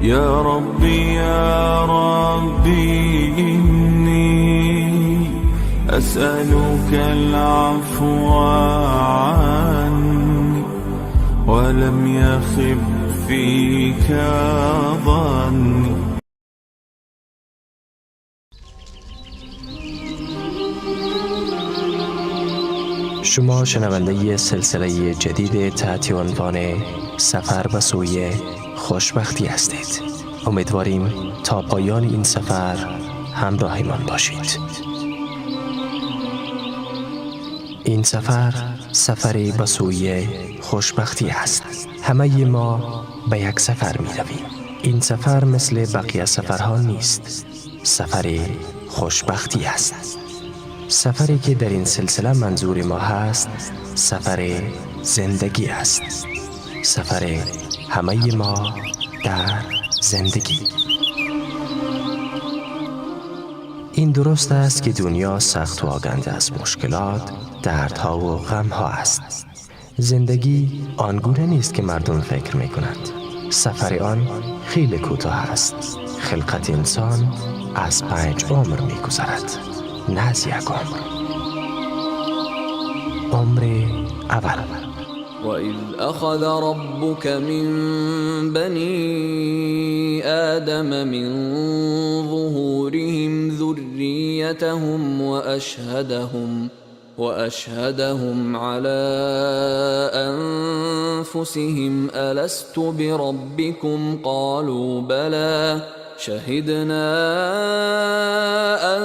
يا ربي يا ربي إني أسألك العفو عني ولم يخب فيك ظني. شما شنونده سلسله جدید تحت عنوان سفر به سوی خوشبختی هستید. امیدواریم تا پایان این سفر همراهمان باشید. این سفر سفری به سوی خوشبختی است. همه ما به یک سفر می رویم. این سفر مثل بقیه سفرها نیست. سفر خوشبختی است. سفری که در این سلسله منظور ما هست سفر زندگی است. سفر همه ما در زندگی. این درست است که دنیا سخت و آگنده از مشکلات، دردها و غمها است. زندگی آنگونه نیست که مردم فکر می کنند. سفر آن خیلی کوتاه است. خلقت انسان از 5 عمر می گذرد، نه از 1 عمر. عمر اول. وَإِذْ أَخَذَ رَبُّكَ مِنْ بَنِي آدَمَ مِنْ ظُهُورِهِمْ ذُرِّيَّتَهُمْ وَأَشْهَدَهُمْ عَلَى أَنفُسِهِمْ أَلَسْتُ بِرَبِّكُمْ قَالُوا بَلَى شهدنا أن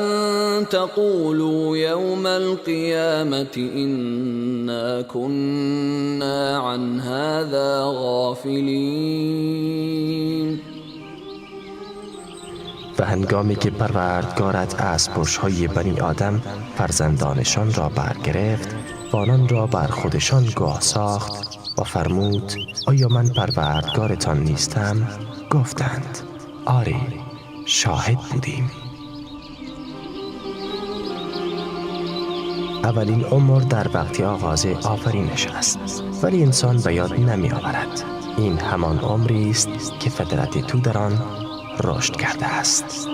تقولوا يوم القيامة إنا كنا عن هذا غافلين. و هنگامی که پروردگارت از پشت‌های بنی آدم فرزندانشان را برگرفت و آنان را بر خودشان گواه ساخت و فرمود آیا من پروردگارتان نیستم؟ گفتند آری، شاهد بودیم. اولین عمر در وقتی آغاز آفرینش است، ولی انسان به یاد نمی آورد. این همان عمری است که فطرت تو در آن رشد کرده است.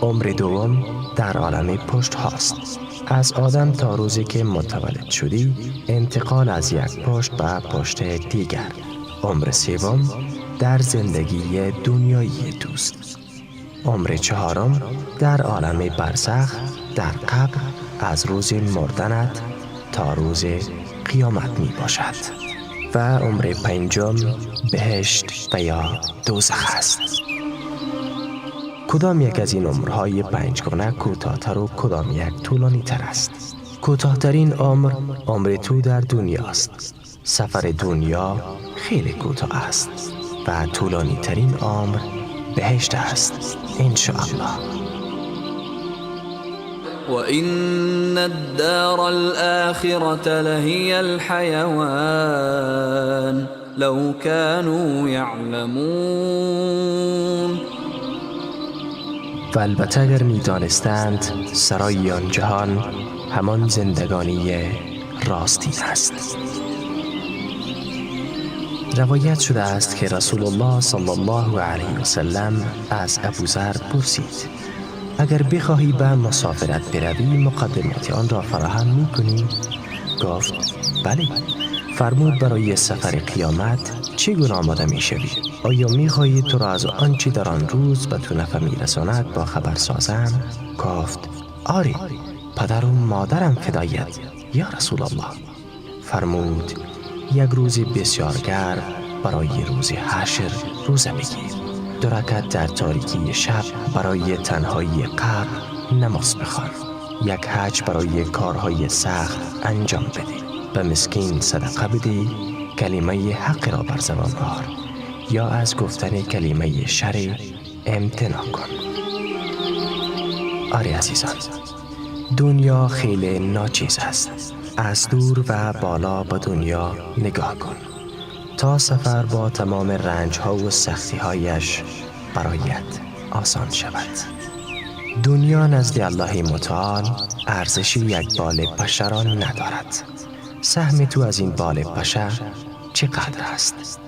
عمر دوم در عالم پشت هاست. از آدم تا روزی که متولد شدی انتقال از یک پشت به پشت دیگر. عمر سوم در زندگی دنیایی توست. عمر چهارم در عالم برزخ در قبر از روز مردنت تا روز قیامت می باشد. و عمر پنجم بهشت و یا دوزخ است. کدام یک از این عمرهای 5 گانه کوتاه‌تر و کدام یک طولانی تر است؟ کوتاه‌ترین عمر تو در دنیا است. سفر دنیا خیلی کوتاه است و طولانی ترین عمر بهشت است انشاءالله. وَإِنَّ الدَّارَ الْآخِرَةَ لَهِيَ الْحَيَوَانُ لَوْ كَانُوا يَعْلَمُونَ. و البته اگر می دانستند سرای آن جهان همان زندگانی راستی است. روایت شده است که رسول الله صلی الله علیه و سلم از ابوذر پرسید اگر بخواهی به مسافرت بروی مقدمات آن را فراهم می‌کنی؟ گفت بله. فرمود برای سفر قیامت چگونه آماده می‌شوی؟ آیا می‌خواهی تو را از آنچه در آن روز به تو نفع می‌رساند با خبر سازم؟ گفت آری، پدر و مادرم فدایت یا رسول الله. فرمود یک روز بسیار گرم برای روز حشر روزه بگیر. 2 رکعت در تاریکی شب برای تنهایی قبر نماز بخوان. 1 حج برای کارهای سخت انجام بده. به مسکین صدقه بده. کلمه حق را بر زبان آر یا از گفتن کلمه شر امتناع کن. آری عزیزان، دنیا خیلی ناچیز است. از دور و بالا به دنیا نگاه کن تا سفر با تمام رنج‌ها و سختی‌هایش برایت آسان شود. دنیا نزد الله متعال ارزش یک بال پشه را ندارد. سهم تو از این بال پشه چقدر است؟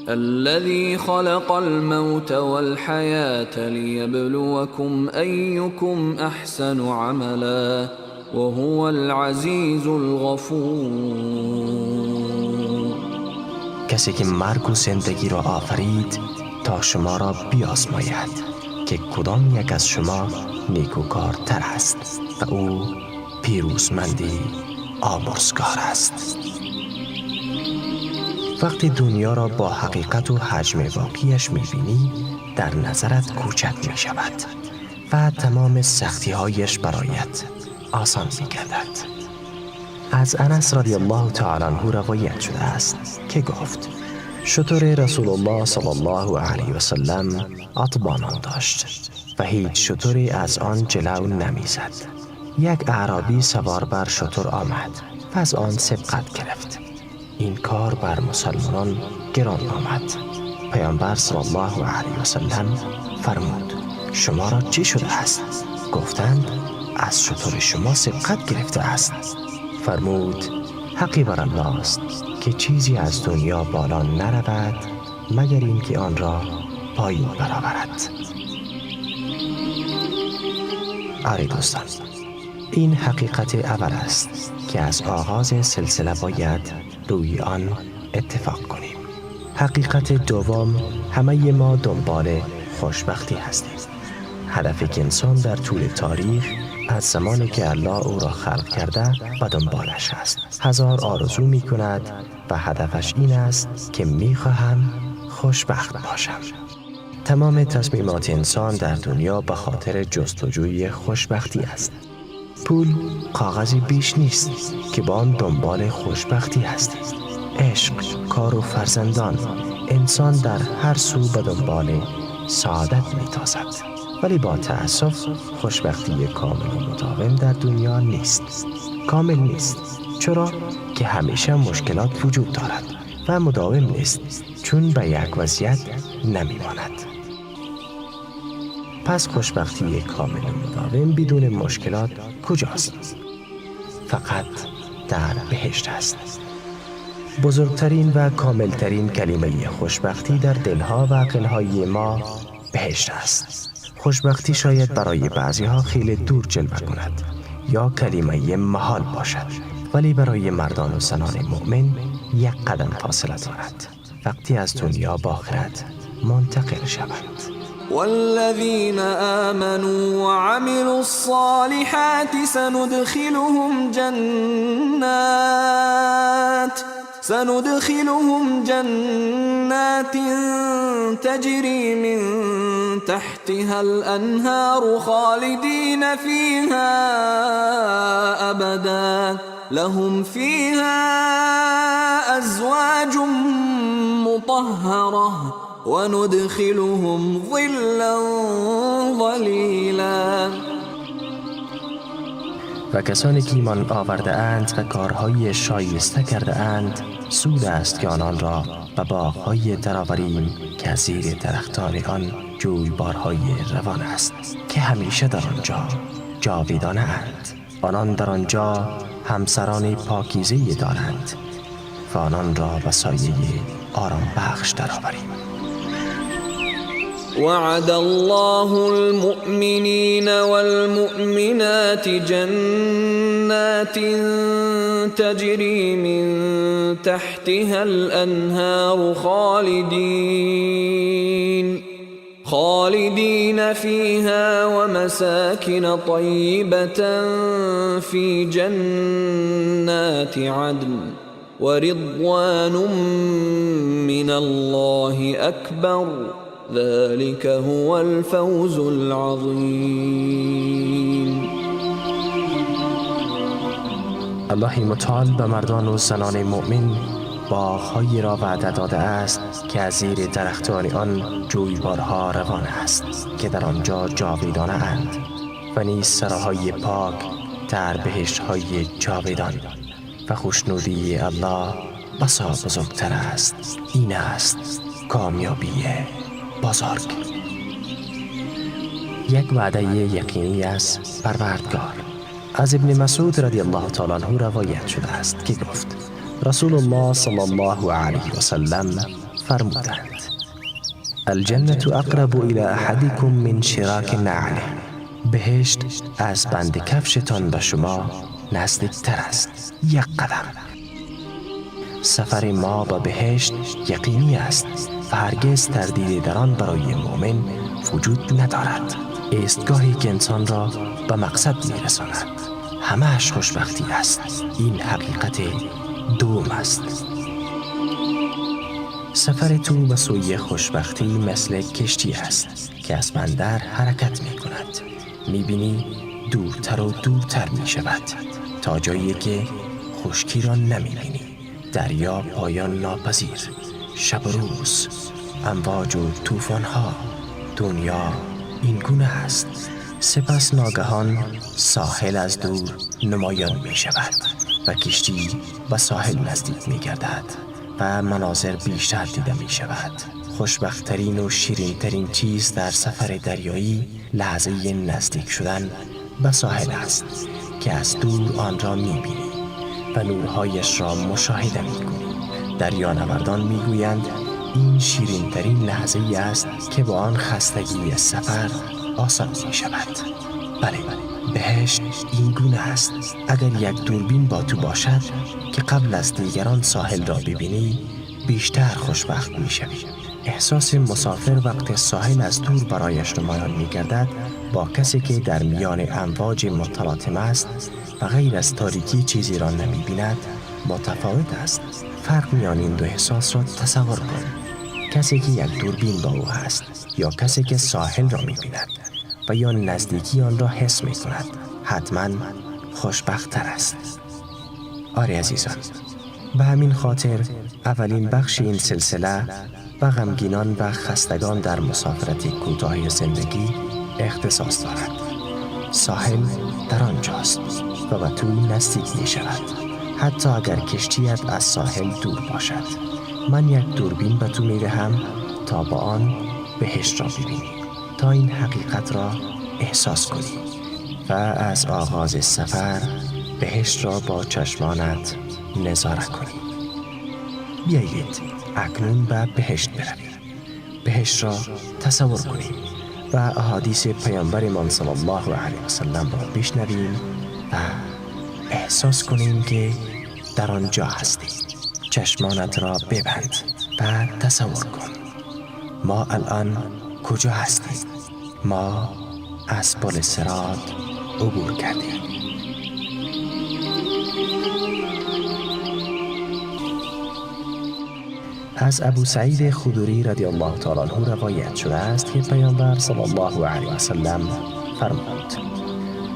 الذي خلق الموت والحياة ليبلوكم أيكم أحسن عملا وهو العزیز الغفور. کسی که مرگ و زندگی را آفرید تا شما را بیازماید که کدام یک از شما نیکوکارتر است و او پیروزمندی آمرزگار است. وقتی دنیا را با حقیقت و حجم واقعیش می‌بینی در نظرت کوچک می‌شود و تمام سختی‌هایش برایت آسان می‌گردد. از انس رضی الله تعالی عنه روایت شده است که گفت شتر رسول الله صلی الله علیه و سلم اتبانان داشت و هیچ شتری از آن جلو نمیزد. یک اعرابی سوار بر شتر آمد و از آن سبقت گرفت. این کار بر مسلمانان گران آمد. پیامبر صلی الله علیه و سلم فرمود شما را چی شده است؟ گفتند از شتر شما سبقت گرفته است. فرمود حقی بر الله است که چیزی از دنیا بالا نرود مگر اینکه آن را پایین برآورد. آری دوستان، این حقیقت اول است که از آغاز سلسله باید روی آن اتفاق کنیم. حقیقت دوم، همه ما دنبال خوشبختی هستیم. هدفی که انسان در طول تاریخ از زمانی که الله او را خلق کرده و دنبالش است. هزار آرزو می کند و هدفش این است که می خواهم خوشبخت باشم. تمام تصمیمات انسان در دنیا به خاطر جستجوی خوشبختی است. پول کاغذی بیش نیست که با آن دنبال خوشبختی است. عشق، کار و فرزندان، انسان در هر سو به دنبال سعادت می تازد. ولی با تأسف خوشبختی کامل و مداوم در دنیا نیست. کامل نیست چرا که همیشه مشکلات وجود دارد و مداوم نیست چون به یک وضعیت نمیماند. پس خوشبختی کامل و مداوم بدون مشکلات کجاست؟ فقط در بهشت است. بزرگترین و کاملترین کلمه خوشبختی در دلها و عقلهای ما بهشت است. خوشبختی شاید برای بعضیها خیلی دور جلوه کند یا کلمه محال باشد، ولی برای مردان و زنان مؤمن یک قدم فاصله دارد وقتی از دنیا به آخرت منتقل شوند. والذين آمنوا وعملوا الصالحات سندخلهم جنات تجري من تحتها الأنهار خالدين فيها أبدا لهم فيها أزواج مطهرة وندخلهم ظلا ظليلا. و کسانی که ایمان آورده اند و کارهای شایسته کرده اند سود است که آنان را به باغ‌های درآوریم که از زیر درختان آن جویبارهای روان است که همیشه در آنجا جاویدانه اند. آنان در آنجا همسران پاکیزه دارند و آنان را به سایه آرام بخش درآوریم. وعد الله المؤمنين والمؤمنات جنات تجري من تحتها الأنهار خالدين فيها ومساكن طيبة في جنات عدن ورضوان من الله أكبر ذلك هو الفوز العظیم. الله متعال به مردان و زنان مؤمن باغ‌هایی را وعده داده است که از زیر درختان آن جویبارها روان است که در آنجا جاویدانه اند و نیز سراهای پاک در بهشت‌های جاویدان و خوشنودی الله بسا بزرگتر است. این است کامیابی بزرگ. یک وعده یقینی از پروردگار. از ابن مسعود رضی الله تعالی عنه روایت شده است که گفت رسول الله صلی الله علیه و سلم فرمودند: الجنة اقرب الى احدكم من شراک نعله. بهشت از بند کفشتان به شما نزدیکتر است، یک قدم. سفر ما به بهشت یقینی است و هرگز تردید در آن برای مؤمن وجود ندارد. ایستگاهی که انسان را به مقصد میرساند. همه‌اش خوشبختی است. این حقیقت دوم است. سفر تو به سوی خوشبختی مثل کشتی است که از بندر حرکت می کند. می بینی دورتر و دورتر می شود تا جایی که خشکی را نمی بینی. دریا پایان ناپذیر، شب و روز، امواج و طوفان ها. دنیا این گونه است. سپس ناگهان ساحل از دور نمایان می شود و کشتی به ساحل نزدیک می گردد و مناظر بیشتر دیده می شود. خوشبخت‌ترین و شیرین‌ترین چیز در سفر دریایی لحظه نزدیک شدن به ساحل است که از دور آن را می بینی و نورهایش را مشاهده می کنی. دریانوردان می گویند این شیرین‌ترین لحظه است که با آن خستگی سفر آسان می شود. بله، بهشت این گونه است. اگر یک دوربین با تو باشد که قبل از دیگران ساحل را ببینی، بیشتر خوشبخت می شوی. احساس مسافر وقت ساحل از دور برایش نمایان می گردد با کسی که در میان امواج متلاطم است و غیر از تاریکی چیزی را نمی بیند متفاوت است. فرق میان این دو احساس را تصور کن. کسی که یک دوربین با او هست یا کسی که ساحل را می بیند و یا نزدیکی آن را حس می کند، حتما خوشبخت تر است. آره عزیزان، به همین خاطر اولین بخش این سلسله و غمگینان و خستگان در مسافرت کوتاه زندگی اختصاص دارد. ساحل در آنجاست و به تو نزدیک می شود، حتی اگر کشتیت از ساحل دور باشد. من یک دوربین به تو می دهم تا با آن بهشت را ببینی، تا این حقیقت را احساس کنی و از آغاز سفر بهشت را با چشمانت نظاره کنی. بیایید اکنون به بهشت برویم. بهشت را تصور کنیم و احادیث پیامبرمان صلی الله علیه و سلم را بشنویم و احساس کنیم که در آنجا هستیم. چشمانت را ببند و تصور کن. ما الان کجا هستیم؟ ما از پل صراط عبور کردیم. از ابو سعید خدری رضی الله تعالی عنه روایت شده است که پیامبر صلی الله علیه و سلم فرمود: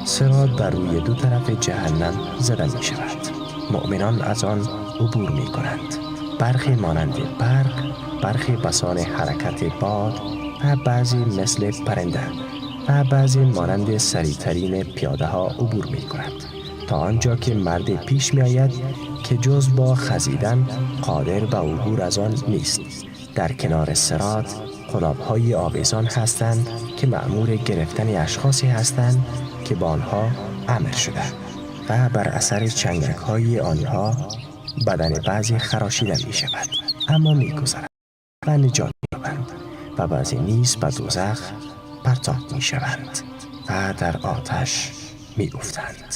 صراط بر روی دو طرف جهنم زده می شود. مؤمنان از آن عبور می کنند. برخی مانند برق، برخی بسان حرکت باد و بعضی مثل پرنده و بعضی مانند سریعترین پیاده ها عبور می کنند تا آنجا که مرد پیش می آید که جز با خزیدن قادر به عبور از آن نیست. در کنار صراط قلاب‌های آویزان هستند که مأمور گرفتن اشخاصی هستند که با آنها امر شده و بر اثر چنگک‌های آنها بدن بعضی خراشیده می شود، اما می گذرد و نجات می یابند و بعضی نیز به دوزخ پرتاب می شوند و در آتش می افتند.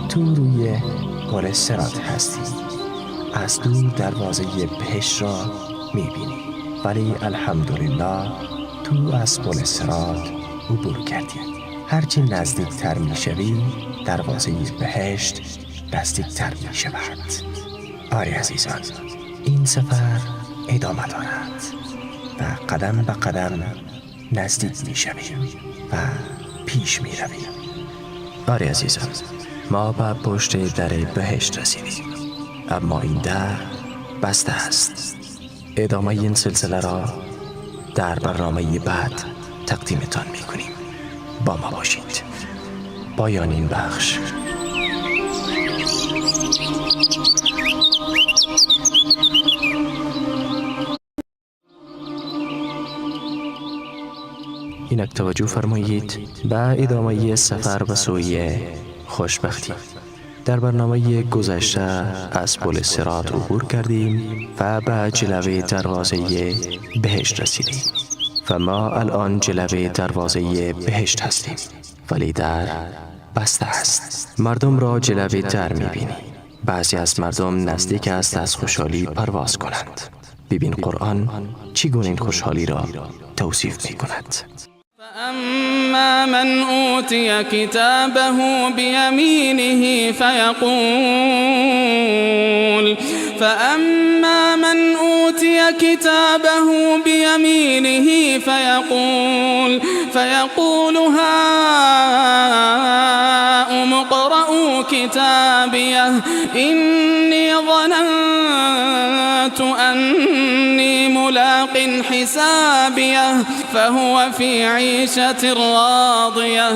تو روی پل صراط هستی. از دور دروازه بهشت را می بینی، ولی الحمدلله تو از پل صراط عبور کردی. هرچی نزدیک تر می شوی دروازه بهشت نزدیک تر می شود. آره عزیزان، این سفر ادامه دارد و قدم به قدم نزدیک می شویم و پیش می رویم. آره عزیزان، ما به پشت در بهشت رسیدیم، اما این در بسته است. ادامه این سلسله را در برنامه بعد تقدیمتان می کنیم. با ما باشید. پایان این بخش. اینک توجه فرمایید به ادامه سفر به سوی خوشبختی. در برنامه گذشته از پل صراط عبور کردیم و به جلوه دروازه بهشت رسیدیم و ما الان جلوه دروازه بهشت هستیم، ولی در بسته است. مردم را جلوه در می‌بینی. بعضی از مردم نزدیک است از خوشحالی پرواز کنند. ببین قرآن چگونه این خوشحالی را توصیف می‌کند. فأما من أوتي كتابه بيمينه فيقول هاؤم اقرءوا كتابيه إني ظننت أني ملاق حسابيه فهو في عيشة راضية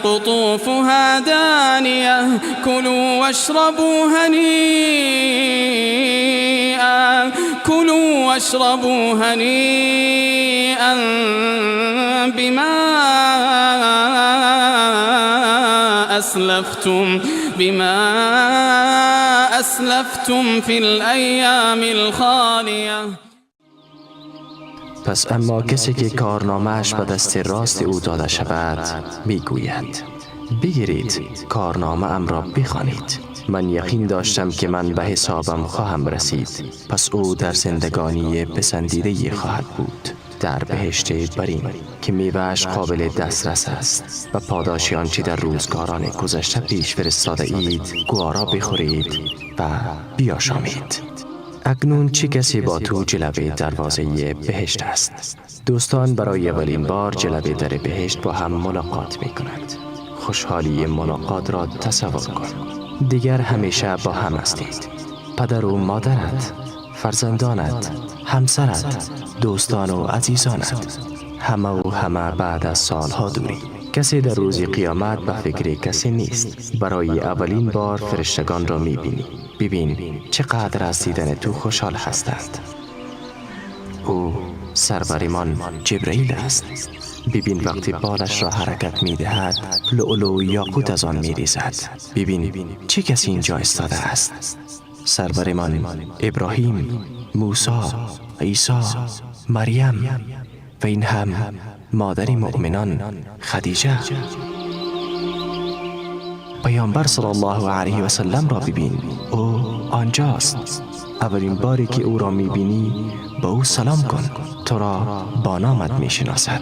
قطوفها دانية كلوا واشربوا هنيئا بما أسلفتم في الأيام الخالية. پس اما کسی که کارنامه‌اش به دست راست او داده شود میگوید بگیرید کارنامه ام را بخوانید، من یقین داشتم که من به حسابم خواهم رسید. پس او در زندگانی پسندیده خواهد بود در بهشت برین که میوه‌اش قابل دسترس است و پاداش آنچه در روزگاران گذشته پیش فرستاده اید گوارا بخورید و بیاشامید. اکنون چه کسی با تو جلوه دروازه بهشت است؟ دوستان برای اولین بار جلوه در بهشت با هم ملاقات می کند. خوشحالی ملاقات را تصور کن. دیگر همیشه با هم هستید. پدر و مادرت، فرزندانت، همسرت، دوستان و عزیزانت، همه و همه بعد از سالها دوری. کسی در روز قیامت به فکر کسی نیست. برای اولین بار فرشتگان را می‌بینی. ببین چقدر از دیدن تو خوشحال هستند. او سرورمان جبرئیل است. ببین وقتی بالش را حرکت می‌دهد لؤلؤ و یاقوت از آن می‌ریزد. ببین چه کسی اینجا ایستاده است. سرورمان ابراهیم، موسی، عیسی، مریم و این هم مادر مؤمنان خدیجه. پیامبر صلی الله علیه و سلم را ببین، او آنجاست. اولین باری که او را میبینی به او سلام کن، تو را با نامت میشناسد.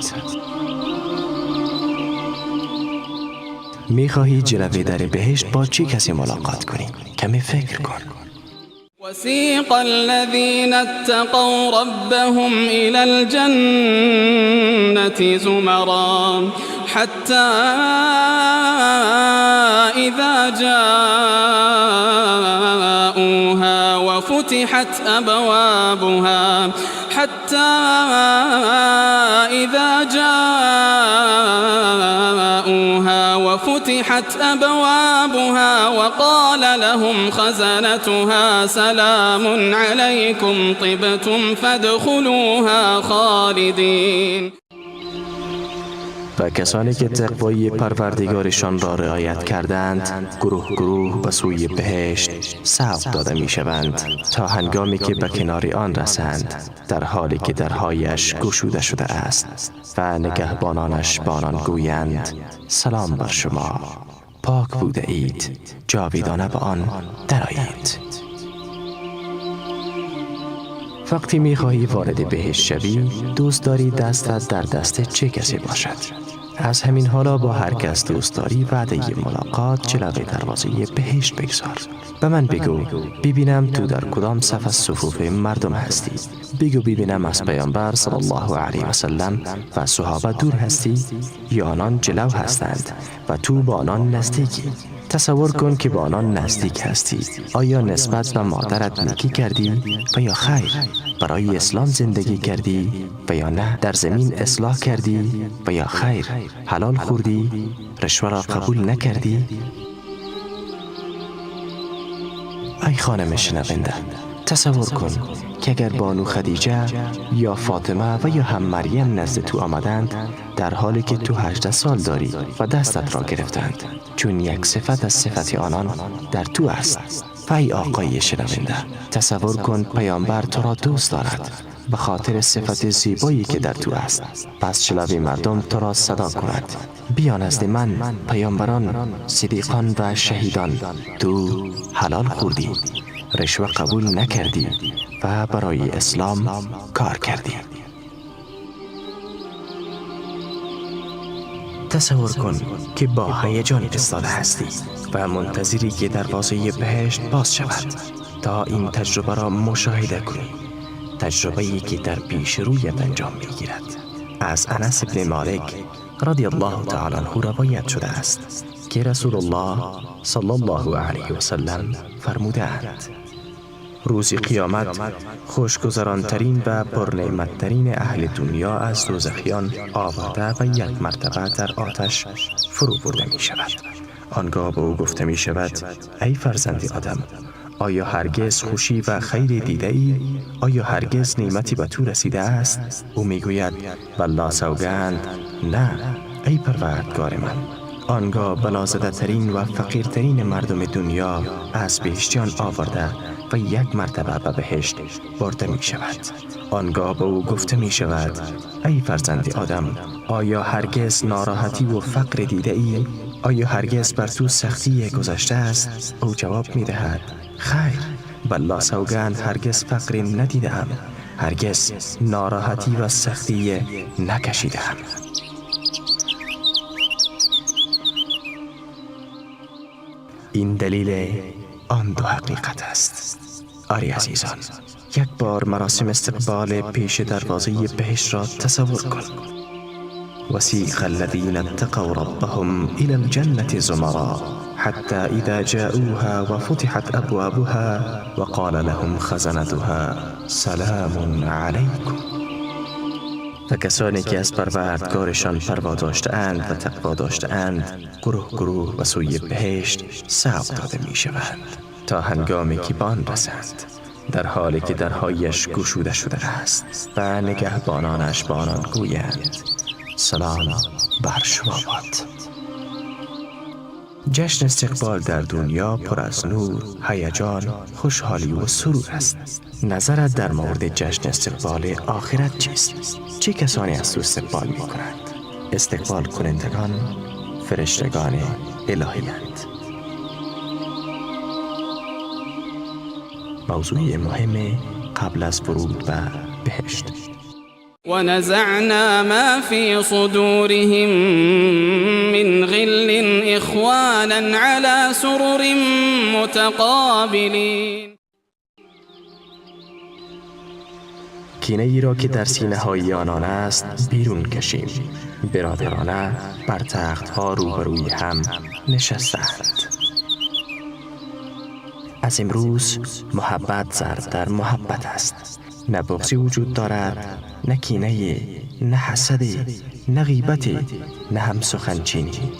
میخواهی جلوه در بهشت با چه کسی ملاقات کنی؟ کمی فکر کن. وسيق الذين اتقوا ربهم إلى الجنة زمرا حتى إذا جاءوها وفتحت أبوابها وقال لهم خزنتها سلام عليكم طبتم فادخلوها خالدين. و کسانی که تقوای پروردگارشان را رعایت کردند گروه گروه به سوی بهشت سوق داده می شوند تا هنگامی که به کنار آن رسند در حالی که درهایش گشوده شده است و نگهبانانش با آنان گویند سلام بر شما، پاک بوده اید، جاویدانه به آن درآیید. وقتی می‌خواهی وارد بهشت شوی دوست داری دستت در دست چه کسی باشد؟ از همین حالا با هر کس دوست داری وعده ملاقات جلوه دروازه بهشت بگذار. به من بگو ببینم تو در کدام صف از صفوف مردم هستی. بگو ببینم از پیامبر صلی الله علیه و سلم و صحابه دور هستی یا آنان جلو هستند و تو با آنان نزدیکی. تصور کن که با آنان نزدیک هستی. آیا نسبت به مادرت نیکی کردی و یا خیر؟ برای اسلام زندگی کردی و یا نه؟ در زمین اصلاح کردی و یا خیر؟ حلال خوردی؟ رشوه را قبول نکردی؟ ای خانم شنونده، تصور کن که اگر بانو خدیجه یا فاطمه و یا هم مریم نزد تو آمدند در حالی که تو 18 سال داری و دستت را گرفتند، چون یک صفت از صفت آنان در تو است. ای آقای شنونده، تصور کن پیامبر تو را دوست دارد به خاطر صفت زیبایی که در تو است. پس شلوی مردم تو را صدا کند بیا نزد من. پیامبران، صدیقان و شهیدان، تو حلال خوردی، رشوه قبول نکردی و برای اسلام کار کردی. تصور کن که با هیجان ایستاده هستی و منتظری که دروازه بهشت باز شود تا این تجربه را مشاهده کنی. تجربه‌ای که در پیش رویت انجام می‌گیرد. از انس بن مالک رضی الله تعالی عنه روایت شده است که رسول الله صلی الله علیه و سلم فرمودند: روز قیامت خوشگذرانترین و پرنعمتترین اهل دنیا از دوزخیان آورده و یک مرتبه در آتش فرو برده می شود. آنگاه به او گفته می شود: ای فرزند آدم، آیا هرگز خوشی و خیر دیده ای؟ آیا هرگز نعمتی به تو رسیده است؟ او می گوید: والله سوگند نه ای پروردگار من. آنگاه بلازده ترین و فقیرترین مردم دنیا از بهشتیان آورده و یک مرتبه به بهشت برده می شود. آنگاه به او گفته می شود: ای فرزند آدم، آیا هرگز ناراحتی و فقر دیده ای؟ آیا هرگز بر تو سختی گذشته است؟ او جواب می دهد: خیر، والله سوگند هرگز فقر ندیدم، هرگز ناراحتی و سختی نکشیدم. این دلیل آن دو حقیقت است. آری عزیزان، یک بار مراسم استقبال پیش دروازه بهشت را تصور کن. وسیق الذين اتقوا ربهم إلى الجنة زمرا حتى إذا جاءوها وفتحت أبوابها وقال لهم خزنتها سلام عليكم. و کسانی که از پروردگارشان پروا داشته‌اند و تقوا داشته‌اند گروه گروه و سوی بهشت سوق داده می شوند تا هنگامی که به آن رسند، در حالی که درهایش گشوده شده است و نگهبانانش به آنان گویند: سلام بر شما باد. جشن استقبال در دنیا پر از نور، هیجان، خوشحالی و سرور است. نظرت در مورد جشن استقبال آخرت چیست؟ چه کسانی از تو استقبال می کنند؟ استقبال کنندگان فرشتگان الهی‌اند. موضوع مهم قبل از ورود به بهشت. ونزعنا ما في صدورهم من غل إخوانا على سرر متقابلين. کینه ای را که در سینه های آنان است بیرون کشیم. برادرانه بر تخت ها روبروی هم نشستند. از امروز محبت ضرب در محبت است. نه بغضی وجود دارد، نه کینه، نه حسد، نه غیبت، نه هم سخنچینی.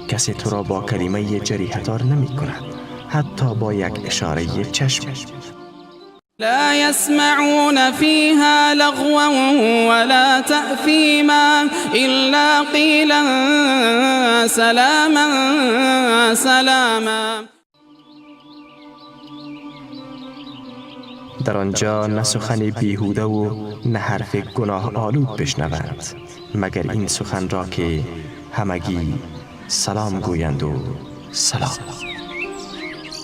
کسی تو را با کلمه جریحه‌دار نمی کند، حتی با یک اشاره چشم. لا يسمعون فيها لغوا ولا تأثيما إلا قيلا سلاما سلاما. در آنجا نه سخن بیهوده و نه حرف گناه آلود بشنوند، مگر این سخن را که همگی سلام گویند و سلام.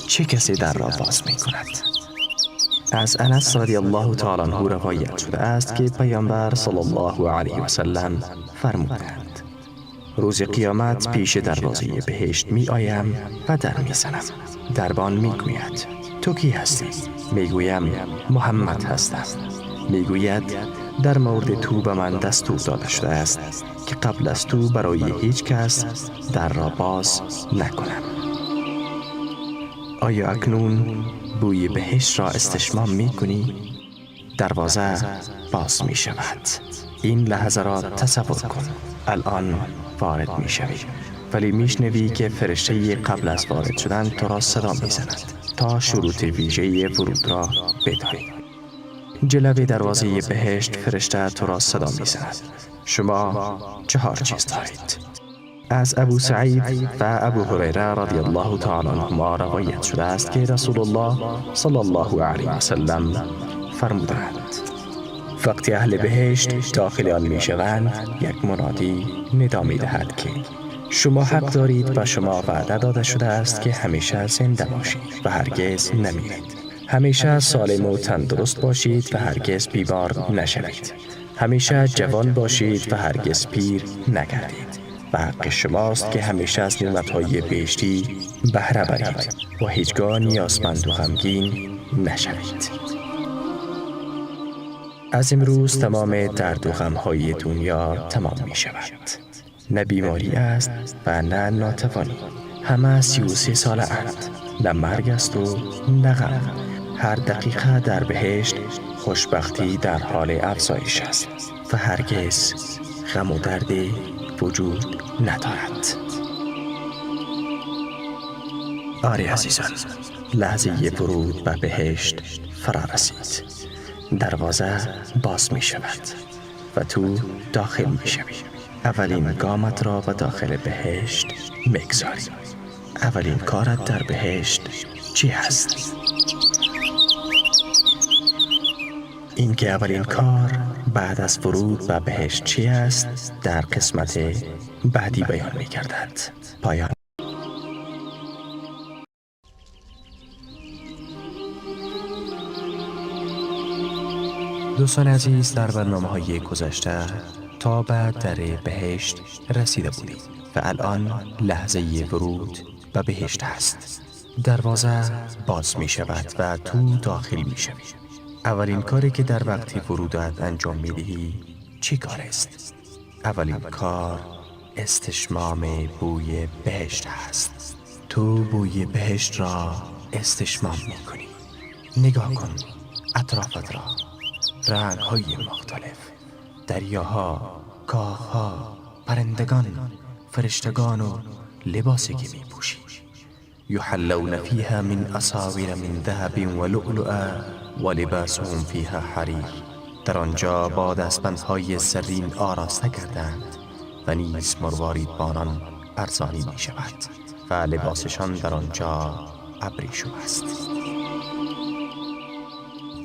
چه کسی در را باز می کند؟ از انس رضی الله تعالی عنه روایت شده است که پیامبر صلی الله علیه و سلم فرمودند: روز قیامت پیش دروازه بهشت می آیم و در می زنم. دربان می گوید: تو کی هستی؟ می گویم: محمد هستم. می گوید: در مورد تو به من دستور داده شده است که قبل از تو برای هیچ کس در را باز نکنم. آیا اکنون بوی بهشت را استشمام می کنی؟ دروازه باز می شود. این لحظه را تصور کن. الان وارد می شوی، ولی می شنوی که فرشته قبل از وارد شدن تو را صدا می زند تا شروط ویژه ورود را بدانی. جلوی دروازه بهشت فرشته تو را صدا می‌زند: شما 4 چیز دارید. از ابو سعید و ابو هریره رضی الله تعالی عنهما روایت شده است که رسول الله صلی الله علیه و سلم فرمودند: وقتی اهل بهشت داخل آن میشوند، یک منادی ندا می‌دهد که شما حق دارید و شما وعده داده شده است که همیشه زنده باشید و هرگز نمیرید. همیشه سالم و تندرست باشید و هرگز بیمار نشوید. همیشه جوان باشید و هرگز پیر نگردید. و حق شماست که همیشه از نعمت‌های بهشتی بهره برید و هیچگاه نیازمند و غمگین نشوید. از امروز تمام درد و غم‌های دنیا تمام می شود. نه بیماری است و نه ناتوانی. همه 33 ساله اند. نه مرگ است و نه غم. هر دقیقه در بهشت خوشبختی در حال افزایش است و هرگز غم و درد وجود ندارد. آری عزیزان، لحظه ورود به بهشت فرا رسید. دروازه باز می شود و تو داخل می شوی. اولین گامت را به داخل بهشت میگذاری. اولین کارت در بهشت چی هست؟ این که اولین کار بعد از ورود به بهشت چی است در قسمت بعدی بیان می گردد. پایان. دوستان عزیز، در برنامه‌های گذشته تا به در بهشت رسیده بودیم و الان لحظه ورود به بهشت است. دروازه باز می شود و تو داخل می شوی. اولین کاری که در وقت ورودت انجام می دهی چی کار است؟ اولین کار استشمام بوی بهشت است. تو بوی بهشت را استشمام می کنی. نگاه کن اطرافت را. رنگ های مختلف، دریاها، کاخها، پرندگان، فرشتگان و لباسی که می پوشی. یحلون فیها من اساور من ذهب و لؤلؤا و لباسهم فیها حریر. در آنجا با دستبندهای زرین آراسته کردند و نیز مروارید بانان ارزانی می شود و لباسشان در آنجا ابریشم است.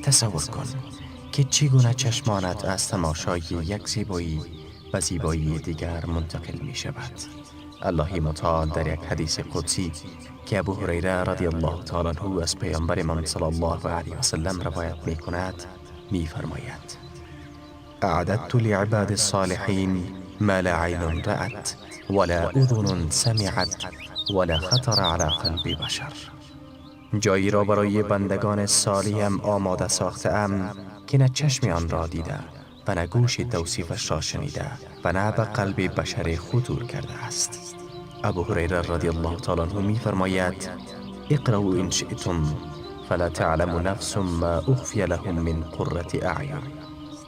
تصور کن که چگونه چشمانت از تماشای یک زیبایی و زیبایی دیگر منتقل می شود. الله متعال در یک حدیث قدسی که ابو هریره رضی الله تعالی عنه از پیامبر من صلی الله علیه و سلم روایت می کند می فرماید: اعددت لعباد الصالحین ما لا عین رأت ولا اذن سمعت ولا خطر على قلب بشر. جایی را برای بندگان صالحم آماده ساخته‌ام که نه چشم آن را دیده و نه گوش توصیفش را شنیده و نه به قلب بشر خطور کرده است. ابو هریره رضی الله تعالی عنه می فرماید: اقرأوا ان شئتم فلا تعلم نفس ما اخفی لهم من قرة اعین.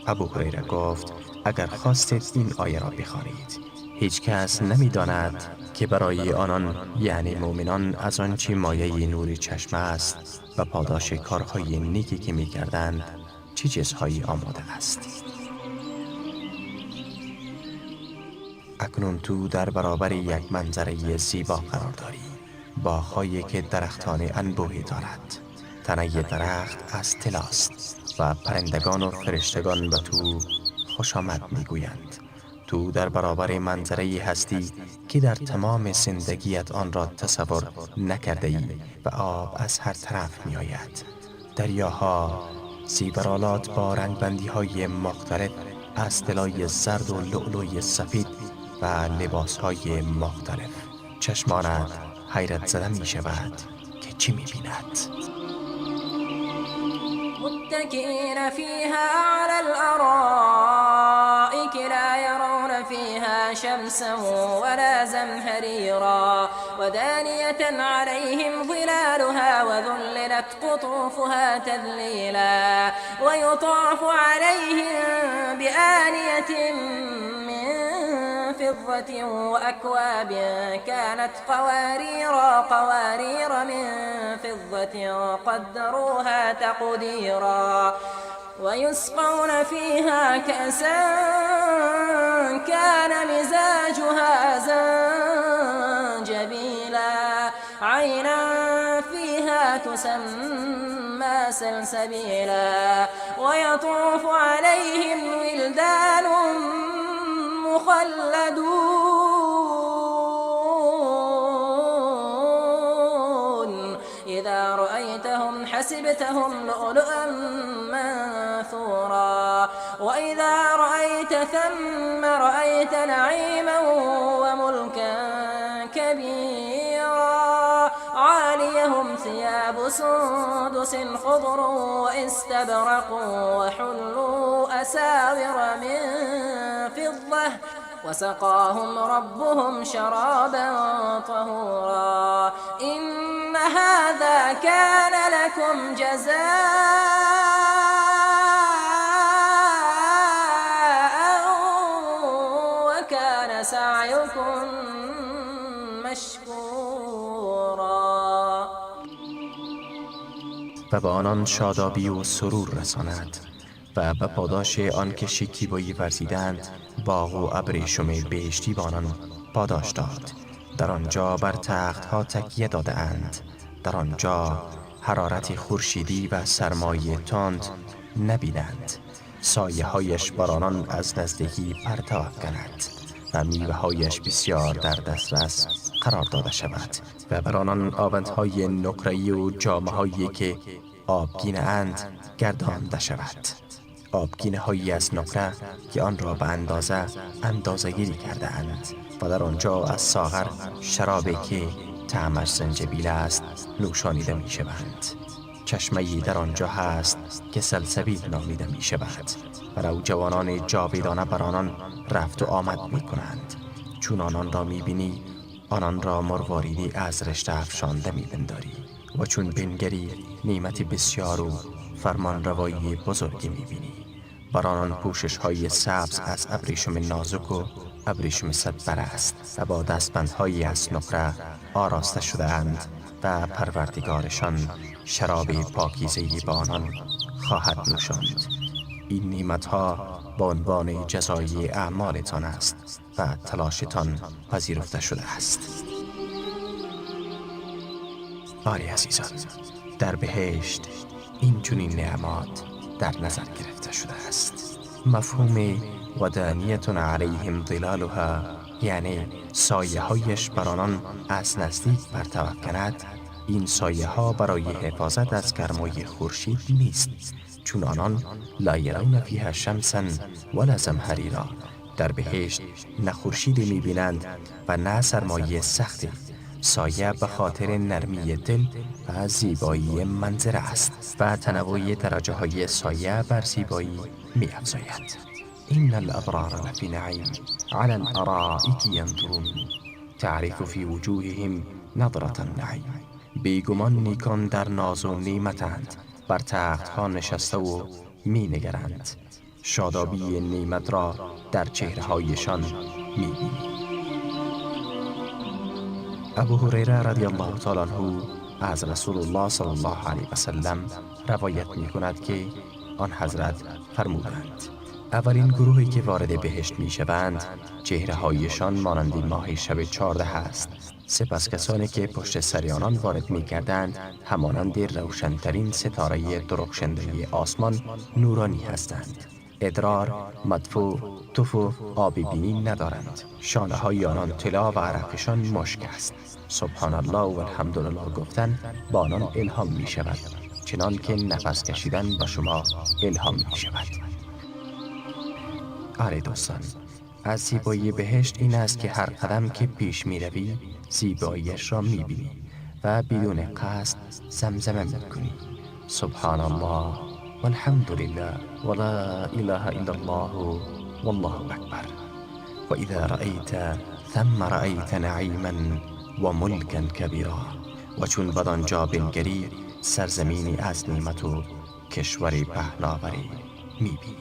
ابو هریره گفت: اگر خواستید این آیه را بخوانید، هیچ کس نمی‌داند که برای آنان یعنی مؤمنان از آنچه مایه نور چشم است و پاداش کارهای نیکی که می‌کردند چه چیزهایی آماده است. اکنون تو در برابر یک منظره زیبا قرار داری. باغ‌هایی که درختان انبوهی دارد. تنه درخت از طلاست و پرندگان و فرشتگان به تو خوش آمد میگویند. تو در برابر منظره هستی که در تمام زندگیت آن را تصور نکرده ای و آب از هر طرف می آید. دریاها، زیورآلات با رنگبندی های مختلف از طلای زرد و لؤلؤی سفید و لباس های مختلف. چشمانت حیرت زده می شود که چی می بیند؟ متكئين فيها على الأرائك لا يرون فيها شمسا ولا زمهريرا ودانية عليهم ظلالها وذللت قطوفها تذليلا ويطاف عليهم بآنية من فضة وأكواب كانت قوارير من فضة قدروها تقديرا ويسقون فيها كأسا كان مزاجها زنجبيلا عينا فيها تسمى سلسبيلا ويطوف عليهم ولدان مخلدون إذا رأيتهم حسبتهم لؤلؤا منثورا وإذا رأيت ثم رأيت نعيما وملكا كبيرا عاليهم ثياب سندس خضر واستبرق وحلوا أساور من فضة وسقاهم ربهم شرابا طهورا إن هذا كان لكم جزاء وكان سعيكم مشكورا. و به آنان شادابی و سرور رساند و به پاداش آن که شکیبایی ورزیدند باغ و ابریشم بهشتی به آنان پاداش داد. در آنجا بر تخت ها تکیه داده اند. در آنجا حرارت خورشیدی و سرمایه تند نبینند. سایه هایش بر آنان از نزدیکی پرتو افکند و میوه هایش بسیار در دسترس قرار داده شود و بر آنان آبندهای نقره‌ای و جامه هایی که آبگینه اند گردانده شود. آبگینه هایی از نقره که آن را به اندازه گیری کرده اند و در آنجا از ساغر شرابی که طعمش زنجبیل است نوشانیده می شوند. چشمه‌ای در آنجا هست که سلسبیل نامیده می شود و نوجوانان جاویدانه بر آنان رفت و آمد می کنند. چون آنان را می بینی آنان را مرواریدی از رشته افشانده می بنداری و چون بنگری نعمت بسیار و فرمان روایی بزرگی می بینی. بر آنان پوشش های سبز از ابریشم نازک و ابریشم صدبر است و با دستبندهایی از نقره آراسته شده اند و پروردگارشان شراب پاکیزه‌ای به آنان خواهد نوشاند. این نعمت‌ها به عنوان جزای اعمالتان است و تلاشتان پذیرفته شده است. آری عزیزان، در بهشت این چنین نعمات در نظر گرفته شده است. مفهوم ودانیة علیهم ظلالها یعنی سایه هایش بر آنان از نزدیک پرتو کند. این سایه ها برای حفاظت از گرمای خورشید نیست، چون آنان لا یرون فیها شمسا ولا زمهریرا. در بهشت نه خورشید می‌بینند و نه سرمایه سختی. سایه به خاطر نرمی دل و زیبایی منظر است و تنوع درجه های سایه بر زیبایی می‌افزاید. إن الأبرار لفي نعيم على الأرائك ينظرون تعرف في وجوههم نظرة النعيم. بیگمان نیکان در ناز و نعمتند، بر تخت ها نشسته و می نگرند. شادابی نعمت را در چهره هایشان می بینی. ابو هریره رضی الله تعالی عنه از رسول الله صلی الله علیه و سلم روایت می کند که آن حضرت فرمودند اولین گروهی که وارد بهشت می شوند چهره هایشان مانند ماه شب 14 است. سپس کسانی که پشت سر آنان وارد می کردند همانند روشنترین ستاره درخشنده آسمان نورانی هستند. ادرار، مدفوع، تف و آب بینی ندارند. شانه های آنان طلا و عرقشان مشک است. سبحان الله و الحمدلله گفتن با آنان الهام می شود، چنان که نفس کشیدن با شما الهام می شود. آره دوستان، از زیبایی بهشت این است که هر قدم که پیش می روی زیباییش را می بینی و بدون قصد زمزمه می کنی سبحان الله والحمد لله ولا اله الا الله والله اکبر. و اذا رأیت ثم رأیت نعیما و ملکا کبیرا. و چون بدانجا بنگری سرزمینی از نعمت و کشور پهناوری می بینی.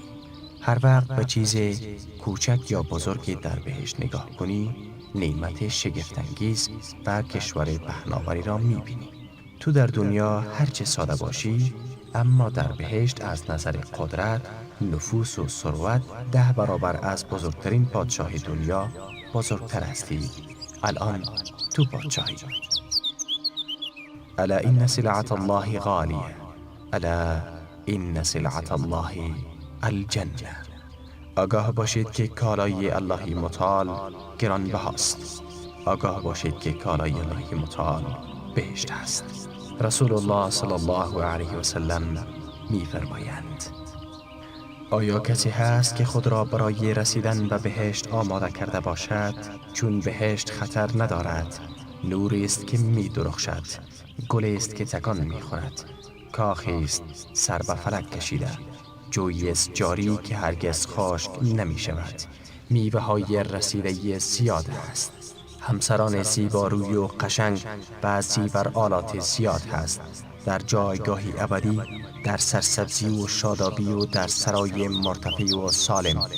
هر وقت به چیز کوچک یا بزرگی در بهشت نگاه کنی نعمت شگفت‌انگیز و کشور پهناوری را می‌بینی. تو در دنیا هرچه ساده باشی اما در بهشت از نظر قدرت، نفوس و ثروت 10 برابر از بزرگترین پادشاه دنیا بزرگتر هستی. الان تو پادشاهی. الا این سلعة الله غالیه، الا این سلعة الله الجنه. آگاه باشید که کالای الله متعال گرانبهاست. آگاه باشید که کالای الله متعال بهشت است. رسول الله صلی الله علیه و سلم می‌فرمایند: آیا کسی هست که خود را برای رسیدن به بهشت آماده کرده باشد؟ چون بهشت خطر ندارد، نوری است که می درخشد، گلی است که تکان می خورد، کاخی است سر به فلک کشیده، جویی است جاری که هرگز خشک نمی شود، میوه های رسیده زیاد است، همسران زیباروی و قشنگ و زیور آلات زیاد هست، در جایگاهی ابدی، در سرسبزی و شادابی و در سرای مرتفع و سالم.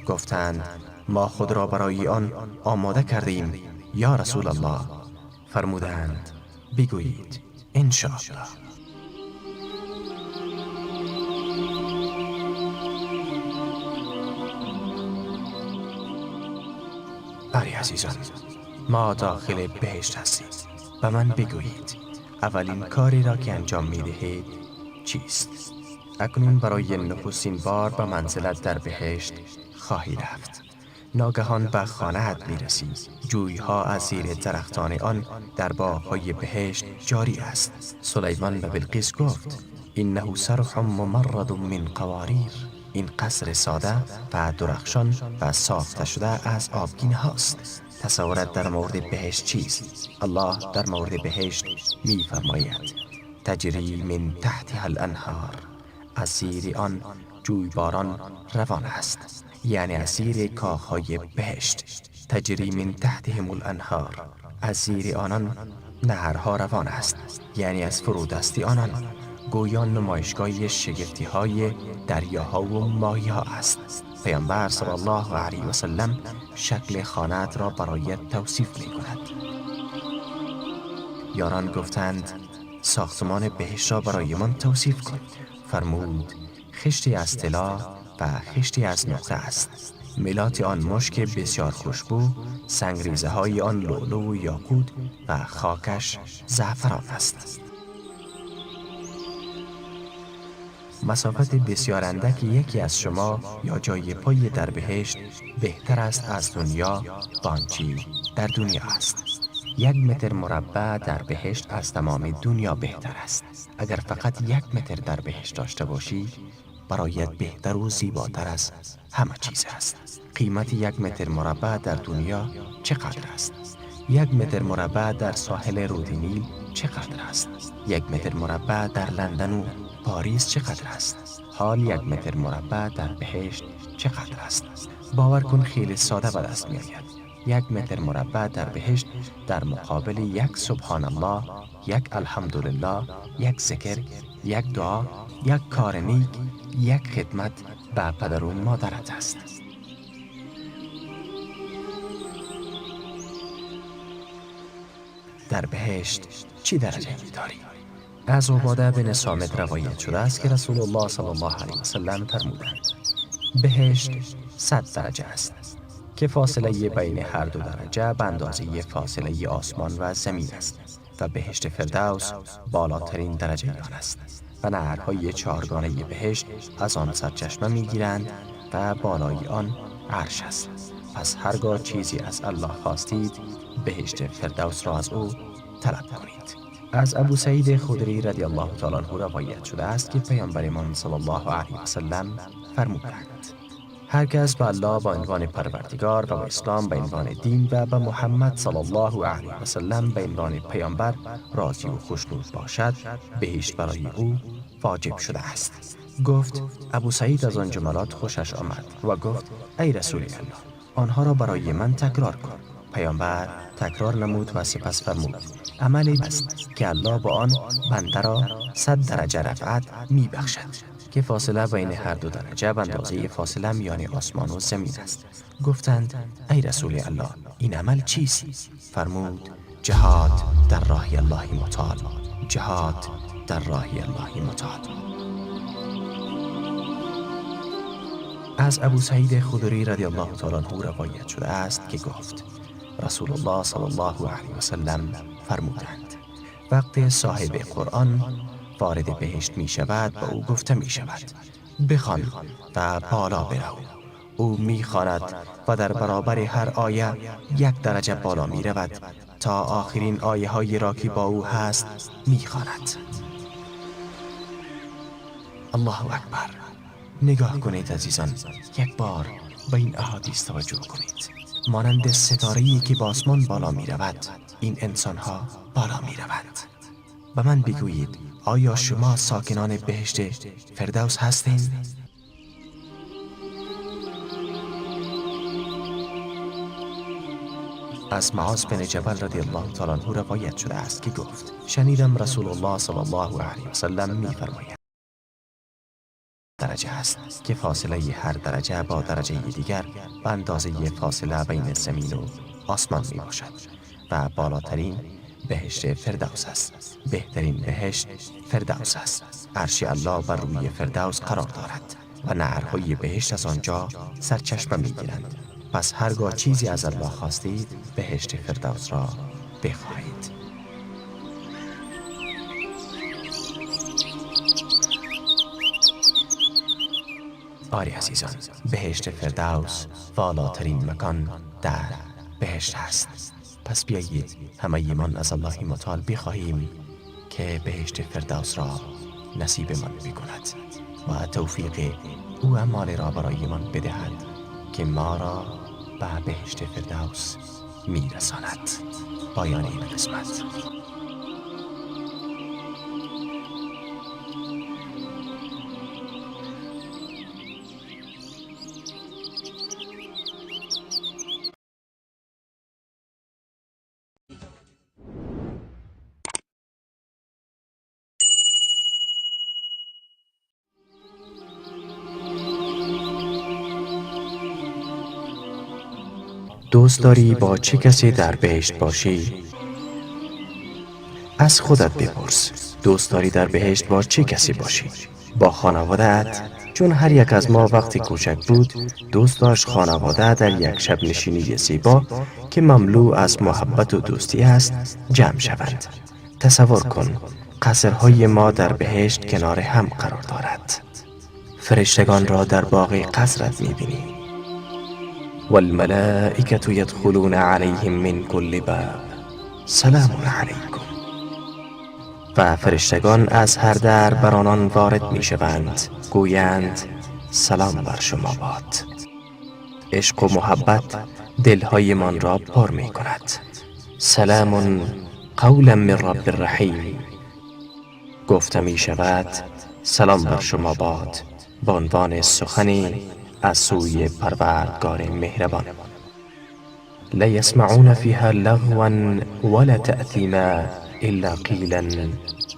گفتند: ما خود را برای آن آماده کردیم یا رسول الله. فرمودند: بگویید انشاءالله. باری عزیزان، ما داخل بهشت هستیم. به من بگویید اولین کاری را که انجام می دهید چیست؟ اکنون برای نخستین بار به منزلت در بهشت خواهی رفت. ناگهان به خانه‌ات می رسی. جویها از زیر درختان آن در باغ‌های بهشت جاری است. سلیمان به بلقیس گفت: انه صرح ممرد من قواریر. این قصر ساده و درخشان و ساخته شده از آبگینه هاست. تصورت در مورد بهشت چیست؟ الله در مورد بهشت می فرماید: تجری من تحتها الانهار. از زیر آن جویباران روان است، یعنی از زیر کاخهای بهشت. تجری من تحتهم الانهار. از زیر آنان نهرها روان است، یعنی از فرودستی آنان. گویا نمایشگاه شگفتی های دریاها و ماهی‌ها است. پیامبر صلی الله علیه و سلم شکل خانه‌ات را برایت توصیف می کند. یاران گفتند: ساختمان بهشت را برای من توصیف کن. فرمود: خشتی از طلا و خشتی از نقره است. ملات آن مشک بسیار خوشبو، سنگریزه های آن لؤلؤ و یاقوت و خاکش زعفران است. مسافت بسیار اندک یکی از شما یا جای پای در بهشت بهتر است از دنیا و آنچه در دنیا است. 1 متر مربع در بهشت از تمام دنیا بهتر است. اگر فقط 1 متر در بهشت داشته باشی، برایت بهتر و زیباتر از همه چیز است. قیمت 1 متر مربع در دنیا چقدر است؟ 1 متر مربع در ساحل رودنیل چقدر است؟ 1 متر مربع در لندن و پاریس چقدر است؟ حال 1 متر مربع در بهشت چقدر است؟ باور کن خیلی ساده به دست می آید. 1 متر مربع در بهشت در مقابل 1 سبحان الله، 1 الحمدلله، 1 ذکر، 1 دعا، 1 کار نیک، 1 خدمت به پدر و مادرت است. در بهشت چی درجه داری؟ از عباده بن صامت روایت شده است که رسول الله صلی الله علیه و سلم فرمودند: بهشت 100 درجه است که فاصله بین هر دو درجه به اندازه فاصله آسمان و زمین است و بهشت فردوس بالاترین درجه آن است و نهرهای 4گانه بهشت از آن سرچشمه میگیرند و بالای آن عرش است. پس هرگاه چیزی از الله خواستید، بهشت فردوس را از او طلب کنید. از ابو سعید خدری رضی الله تعالی عنه روایت شده است که پیامبرمان صلی الله علیه و سلم فرمودند: هر کس به الله به عنوان پروردگار و به اسلام به عنوان دین و به محمد صلی الله علیه و سلم به عنوان پیامبر راضی و خوشنود باشد، بهشت برای او واجب شده است. گفت ابو سعید از آن جملات خوشش آمد و گفت: ای رسول الله، آنها را برای من تکرار کن. پیامبر تکرار نمود و سپس فرمود: عملی است که الله با آن بنده را 100 درجه رفعت می بخشد که فاصله بین هر دو درجه به اندازه فاصله میان آسمان و زمین است. گفتند: ای رسول الله، این عمل چیست؟ فرمود: جهاد در راه الله متعال. جهاد در راه الله متعال. از ابو سعید خدری رضی الله تعالی عنه روایت شده است که گفت رسول الله صلی الله علیه و سلم فرمودند وقتی صاحب قرآن وارد بهشت می شود با او گفته می شود بخوان و بالا برو. او می خواند و در برابر هر آیه 1 درجه بالا می رود تا آخرین آیه هایی را که با او هست می خواند. الله اکبر. نگاه کنید عزیزان، یک بار به این احادیث توجه کنید. مانند ستاره‌ای که به آسمان بالا می رود این انسان ها بالا می رود. به من بگویید آیا شما ساکنان بهشت فردوس هستین؟ از معاذ بن جبل رضی الله تعالی عنه روایت شده است که گفت شنیدم رسول الله صلی الله علیه و سلم می‌فرماید درجه است که فاصله هر درجه با درجه دیگر به اندازه فاصله بین زمین و آسمان می باشد و بالاترین بهشت فردوس است. بهترین بهشت فردوس است. عرش الله بر روی فردوس قرار دارد و نهرهای بهشت از آنجا سرچشمه می گیرند. پس هرگاه چیزی از الله خواستید بهشت فردوس را بخواهید. آری عزیزان، بهشت فردوس والاترین مکان در بهشت است. پس بیایید همه ایمان از الله متعال بخواهیم که بهشت فردوس را نصیب من بکند و توفیق او اعمال را برای من بدهد که ما را به بهشت فردوس میرساند. پایان این قسمت. دوست داری با چه کسی در بهشت باشی؟ از خودت بپرس. دوست داری در بهشت با چه کسی باشی؟ با خانواده‌ات؟ چون هر یک از ما وقتی کوچک بود دوست داشت خانواده در یک شب نشینی زیبا که مملو از محبت و دوستی است جمع شوند. تصور کن قصرهای ما در بهشت کنار هم قرار دارد. فرشتگان را در باغ قصرت می‌بینی. والملائكة يدخلون عليهم من كل باب سلام علیکم. و فرشتگان از هر در بر آنان وارد می شوند گویند سلام بر شما باد. عشق و محبت دلهای من را پر می کند. سلام قولا من رب الرحیم. گفته می شود سلام بر شما باد به عنوان سخنی از سوی پروردگار مهربان. لا يسمعون فيها لغوا ولا تأثیما الا قیلا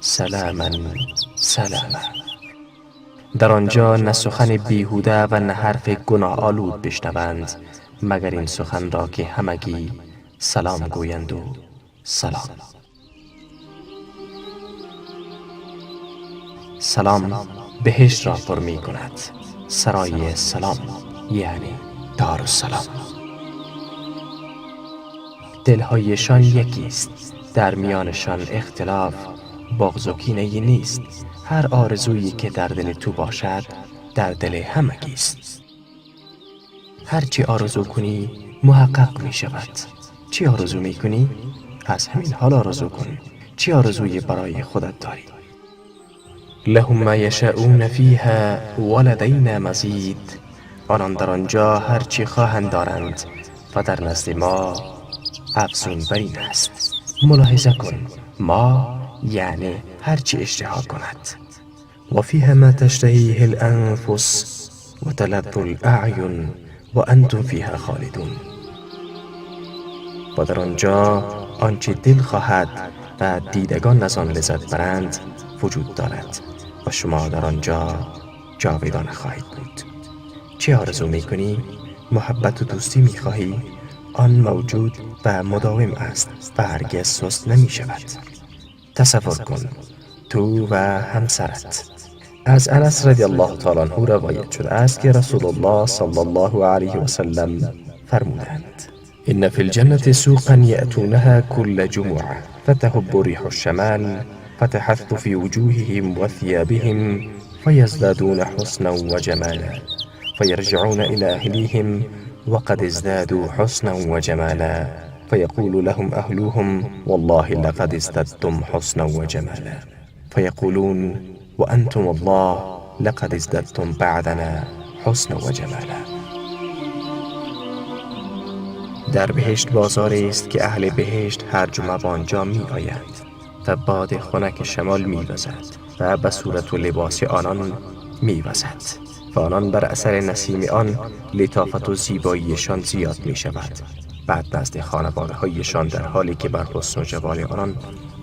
سلاما سلاما. در آنجا نه سخن بیهوده و نه حرف گناه آلود بشنوند مگر این سخن را که همگی سلام گویند و سلام. سلام بهشت را پر می کند. سرای سلام یعنی دارالسلام. دلهایشان یکیست، در میانشان اختلاف بغض و کینه نیست. هر آرزویی که در دل تو باشد در دل همگیست. هر چی آرزو کنی محقق می شود. چی آرزو می کنی؟ از همین حال آرزو کن. چی آرزویی برای خودت داری؟ لهم ما یشاءون فیها ولدینا مزید. آنان در آنجا هر چی خواهند دارند و در نزد ما افزون بر این است. ملاحظه کن، ما یعنی هر چی اشتها کند. و فیها ما تشتهیه الانفس و تلذ الاعین و انتم فیها خالدون. و در آنجا آنچه دل خواهد و دیدگان از آن لذت برند وجود دارد و شما در آنجا جاودانه خواهید بود. چه آرزو میکنی؟ محبت و دوستی میخواهی؟ آن موجود و مداوم است و هرگز سست نمی شود. تصور کن تو و همسرت از انس رضی الله تعالی عنه روایت شده است که رسول الله صلی الله علیه و سلم فرمودند: إن في الجنة سوقا يأتونها كل جمعة فتهب ريح الشمال فتحث في وجوههم وثيابهم فيزدادون حسنا وجمالا فيرجعون إلى أهليهم وقد ازدادوا حسنا وجمالا فيقول لهم أهلهم والله لقد ازددتم حسنا وجمالا فيقولون وأنتم الله لقد ازددتم بعدنا حسنا وجمالا. در بهشت بازاری است که اهل بهشت هر جمعه به آنجا می آیند و باد خنک شمال می وزد و به صورت و لباس آنان می وزد و آنان بر اثر نسیم آن لطافت و زیباییشان زیاد می شود. بعد نزد خانواده هایشان در حالی که بر حسن و جمال آنان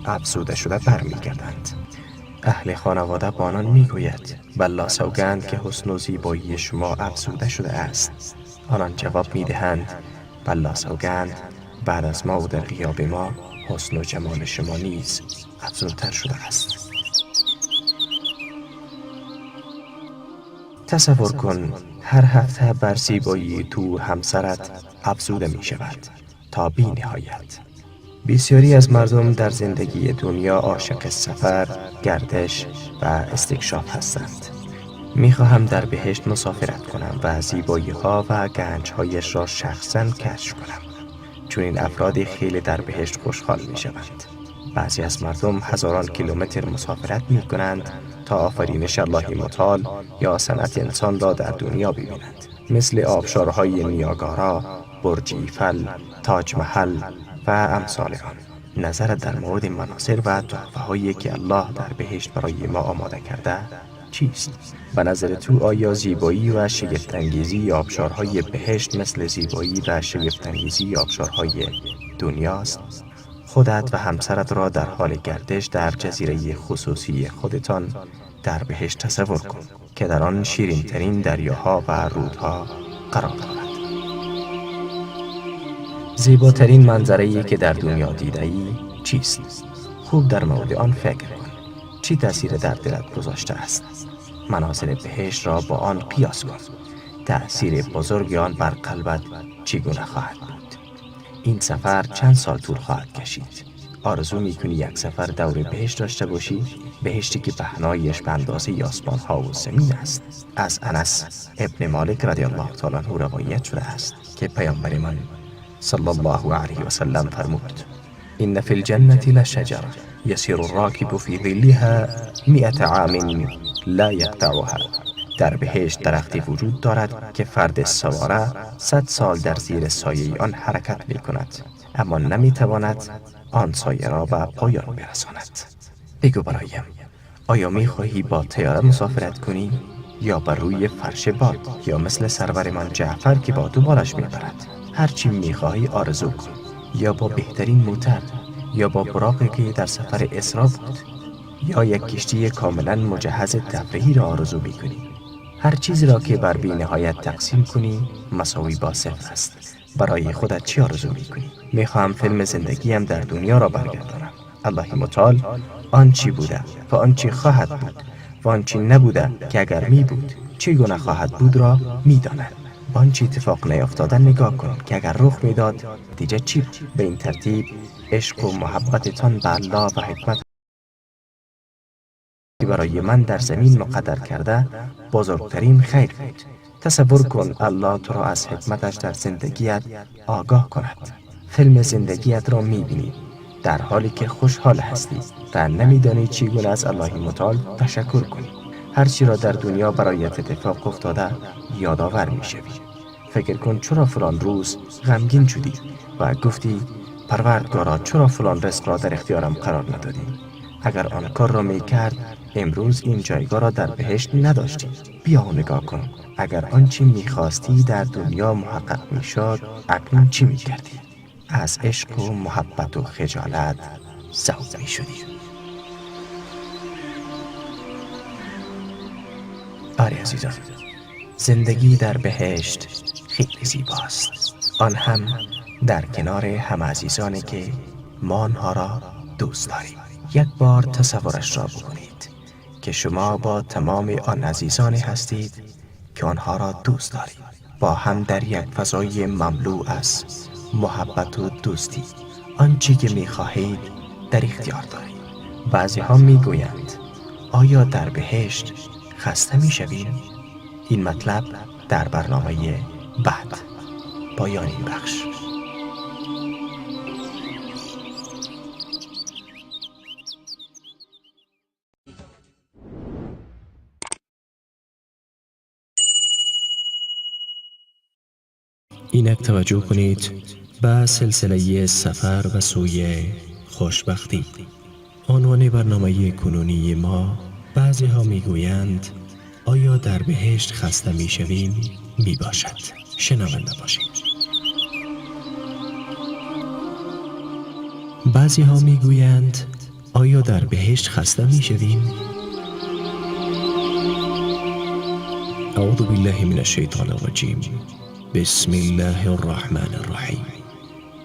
افزوده شده برمیگردند. اهل خانواده با آنان می گوید والله سوگند که حسن و زیبایی شما افزوده شده است. آنان جواب می دهند والله سوگند بعد از ما و در غیاب ما حسن و جمال شما نیز افزونتر شده است. تصور کن هر هفته بر زیبایی تو همسرت افزوده می شود تا بی نهایت. بسیاری از مردم در زندگی دنیا عاشق سفر، گردش و استکشاف هستند. می خواهم در بهشت مسافرت کنم و زیبایی ها و گنج هایش را شخصاً کشف کنم. چون این افراد خیلی در بهشت خوشحال می شوند. بعضی از مردم هزاران کیلومتر مسافرت می کنند تا آفرینش الله متعال یا صنعت انسان را در دنیا ببینند، مثل آبشارهای نیاگارا، برج ایفل، تاج محل و امثال آن. نظر در مورد مناظر و تحفه هایی که الله در بهشت برای ما آماده کرده چیست؟ به نظر تو آیا زیبایی و شگفت انگیزی آبشارهای بهشت مثل زیبایی و شگفت انگیزی آبشارهای دنیاست؟ خودت و همسرت را در حال گردش در جزیره خصوصی خودتان در بهشت تصور کن که در آن شیرین ترین دریاها و رودها قرار دارد. زیباترین منظره‌ای که در دنیا دیده‌ای چیست؟ خوب در مورد آن فکر کن. چی تأثیر در دلت گذاشته است؟ مناظر بهشت را با آن قیاس کن. تأثیر بزرگ آن بر قلبت چگونه خواهد بود؟ این سفر چند سال طول خواهد کشید؟ آرزو می‌کنی یک سفر دور بهشت داشته باشی؟ بهشتی که پهنایش به اندازه آسمان ها و زمین است. از انس ابن مالک رضی الله تعالی عنه روایت شده است که پیامبر من صلی الله علیه و سلم فرمود: إن في الجنة لشجرة يسير الراكب في ظلها 100 عام لا يقطعها. در بهشت درختی وجود دارد که فرد سواره 100 سال در زیر سایه آن حرکت می کند اما نمی تواند آن سایه را به پایان برساند. بگو برایم، آیا می خواهی با طیاره مسافرت کنی یا بر روی فرش باد یا مثل سرور من جعفر که با دوبالش می برد؟ هرچی می خواهی آرزو کن، یا با بهترین موتر یا با براقی که در سفر اسرا بود یا یک کشتی کاملا مجهز تفریحی را آرزو می کنی. هر چیزی را که بر بی نهایت تقسیم کنی مساوی با صفر است. برای خودت چی آرزو می کنی؟ می خواهم فیلم زندگیم در دنیا را برگردانم. الله متعال آنچی بوده و آنچی خواهد بود و آنچی نبوده که اگر می بود چگونه خواهد بود را می داند. آنچی اتفاق نیافتاده نگاه کن که اگر رخ می داد دیگه چی بود؟ به این ترتیب عشق و محبتتان به الله و حکمت برای من در زمین مقدر کرده بزرگترین خیر بود. تصور کن الله تو را از حکمتش در زندگیت آگاه کند. فیلم زندگیت را می‌بینی در حالی که خوشحال هستی و نمی‌دانی چگونه از الله متعال تشکر کنی. هر چی را در دنیا برایت اتفاق افتاده یادآور می‌شوی. فکر کن چرا فلان روز غمگین شدی و گفتی پروردگارا چرا فلان رزق را در اختیارم قرار ندادی؟ اگر آن کار را می‌کرد امروز این جایگاه را در بهشت نداشتی. بیا و نگاه کن، اگر آنچه می‌خواستی در دنیا محقق می‌شد اکنون چی می‌کردی؟ از عشق و محبت و خجالت ذوق می‌شدی. آره عزیزان، زندگی در بهشت خیلی زیباست، آن هم در کنار هم عزیزانی که ما آنها را دوست داریم. یک بار تصورش را بکنید، که شما با تمام آن عزیزانی هستید که آنها را دوست دارید، با هم در یک فضای مملو از محبت و دوستی آنچه که می‌خواهید در اختیار دارید. بعضی ها میگویند آیا در بهشت خسته میشویم؟ این مطلب در برنامه بعد. پایان این بخش. اینک توجه کنید به سلسله سفر به سوی خوشبختی. عنوان برنامه کنونی ما، بعضی ها میگویند آیا در بهشت خسته میشویم؟ میباشد. شنونده باشید. بعضی ها میگویند آیا در بهشت خسته میشویم؟ اعوذ بالله من الشیطان الرجیم. بسم الله الرحمن الرحیم.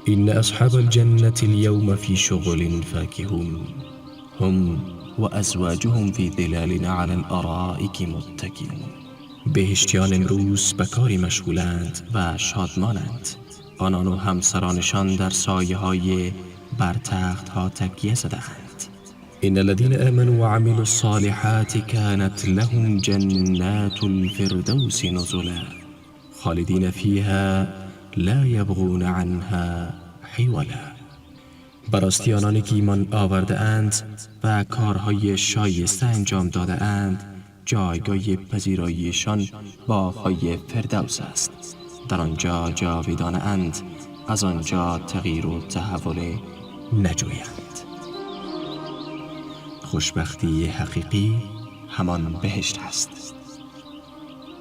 إن أصحاب الجنة اليوم في شغل فاكهون هم وأزواجهم في ظلال على الأرائك متكئون. بهشتیان امروز به کاری مشغولند و شادمانند. آنان و همسرانشان در سایه های بر تخت ها تکیه زده‌اند. إن الذين آمنوا وعملوا الصالحات كانت لهم جنات الفردوس نزلا خالدين فيها لا يبغون عنها حولا. براستی آنانی که ایمان آورده اند و کارهای شایسته انجام داده اند، جایگاه پذیراییشان باغ‌های فردوس است. در آنجا جاویدانه اند، از آنجا تغییر و تحول نجویند. خوشبختی حقیقی همان بهشت است.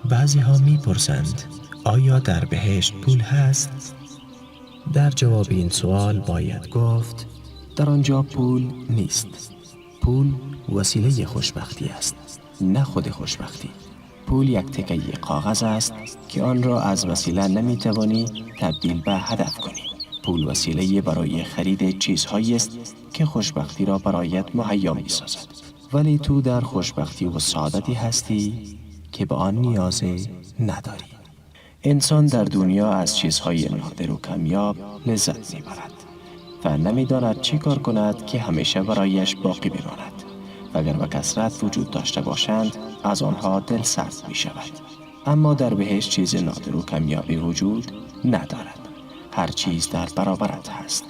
بعضی ها می پرسند آیا در بهشت پول هست؟ در جواب این سوال باید گفت در آنجا پول نیست. پول وسیله خوشبختی است، نه خود خوشبختی. پول یک تکه کاغذ است که آن را از وسیله نمیتوانی تبدیل به هدف کنی. پول وسیله برای خرید چیزهایی است که خوشبختی را برایت مهیا می‌سازد. ولی تو در خوشبختی و سعادتی هستی که به آن نیاز نداری. انسان در دنیا از چیزهای نادر و کمیاب لذت می‌برد و نمی‌داند چه کار کند که همیشه برایش باقی بماند. و اگر به کثرت وجود داشته باشند، از آنها دل سرد می‌شود. اما در بهشت چیز نادر و کمیابی وجود ندارد. هر چیز در برابرت هست.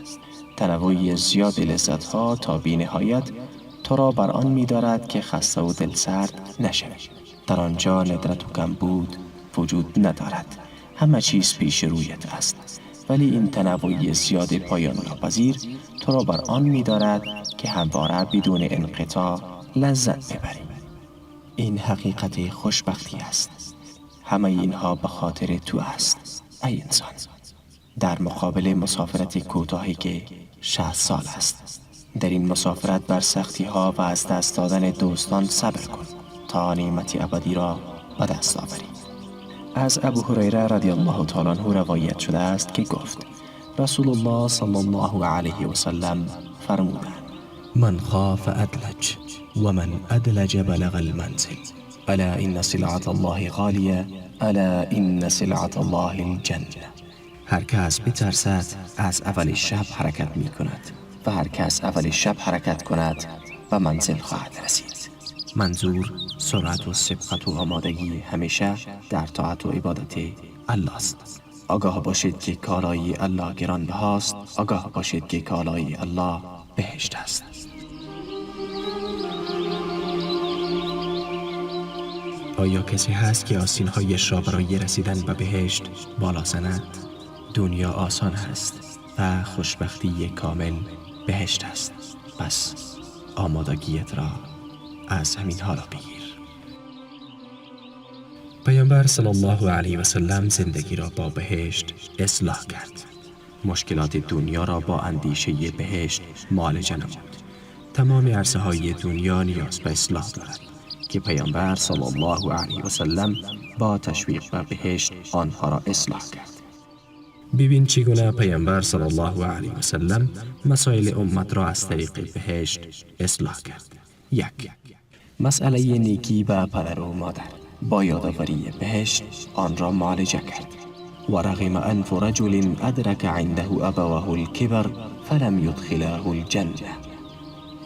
تنوع زیاد لذت‌ها تا بی‌نهایت تو را بر آن می‌دارد که خسته و دل سرد نشوی. در آنجا ندرت و کمبود وجود ندارد. همه چیز پیش رویت است. ولی این تنوع زیاد پایان ناپذیر تو را بر آن می‌دارد که همواره بدون انقطاع لذت ببری. این حقیقت خوشبختی است. همه اینها به خاطر تو است ای انسان. در مقابل مسافرت کوتاهی که 60 سال است، در این مسافرت بر سختی ها و از دست دادن دوستان صبر کن تا نعمت ابدی را به دست آوری. از ابو هریره رضی الله تعالی عنه روایت شده است که گفت رسول الله صلی الله علیه و سلم فرمودند من خاف ادلج و من ادلج بلغ المنزل الا ان سلعة الله غالیه الا ان سلعة الله الجنه. هر کس بترسد از اول شب حرکت می کند و هر کس اول شب حرکت کند به منزل خواهد رسید. منظور سرعت و سبقت و آمادگی همیشه در طاعت و عبادت الله است. آگاه باشید که کالای الله گرانبهاست. آگاه باشید که کالای الله بهشت است. آیا کسی هست که آستین‌هایش را برای رسیدن به بهشت بالا زند؟ دنیا آسان است و خوشبختی کامل بهشت است. پس آمادگیت را از همین حالا بگیر. پیامبر صلی الله علیه و سلم زندگی را با بهشت اصلاح کرد. مشکلات دنیا را با اندیشه بهشت معالجه نمود. تمام عرصه های دنیا نیاز به اصلاح دارد که پیامبر صلی الله علیه و سلم با تشویق به بهشت آنها را اصلاح کرد. ببین چگونه پیامبر صلی الله علیه و سلم مسائل امت را از طریق بهشت اصلاح کرد. 1. مسئله نیکی به پدر و مادر. با یادآوری بهشت آن را معالجه کرد. و رغم انف رجل ادرک عنده ابواه الکبر فلم یدخله الجنه.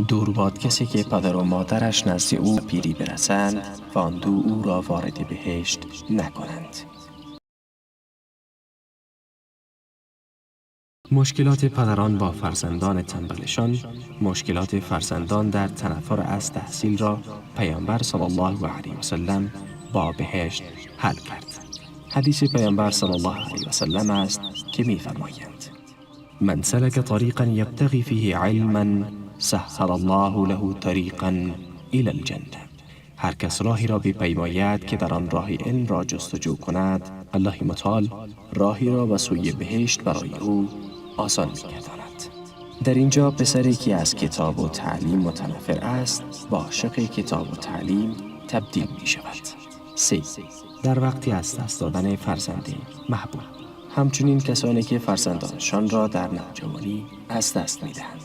دور باد کسی که پدر و مادرش نزد او پیری برسند و آن دو او را وارد بهشت نکنند. مشکلات پدران با فرزندان تنبلشان. مشکلات فرزندان در تنفر از تحصیل را پیامبر صلی الله علیه و سلم با بهشت حل کرد. حدیث پیامبر صلی الله علیه و سلم است که می‌فرمایند: من سلک طریقا یبتغی فیه علما سهل الله له طریقا الی الجنه. هر کس راهی را بپیماید که در آن راه علم را جستجو کند، الله متعال راهی را به سوی بهشت برای او آسان می‌گرداند. در اینجا پسری که از کتاب و تعلیم متنفر است با عاشق کتاب و تعلیم تبدیل می شود. 3. در وقتی از دست دادن فرزند محبوب. همچنین کسانی که فرزندانشان را در نوجوانی از دست می دهند.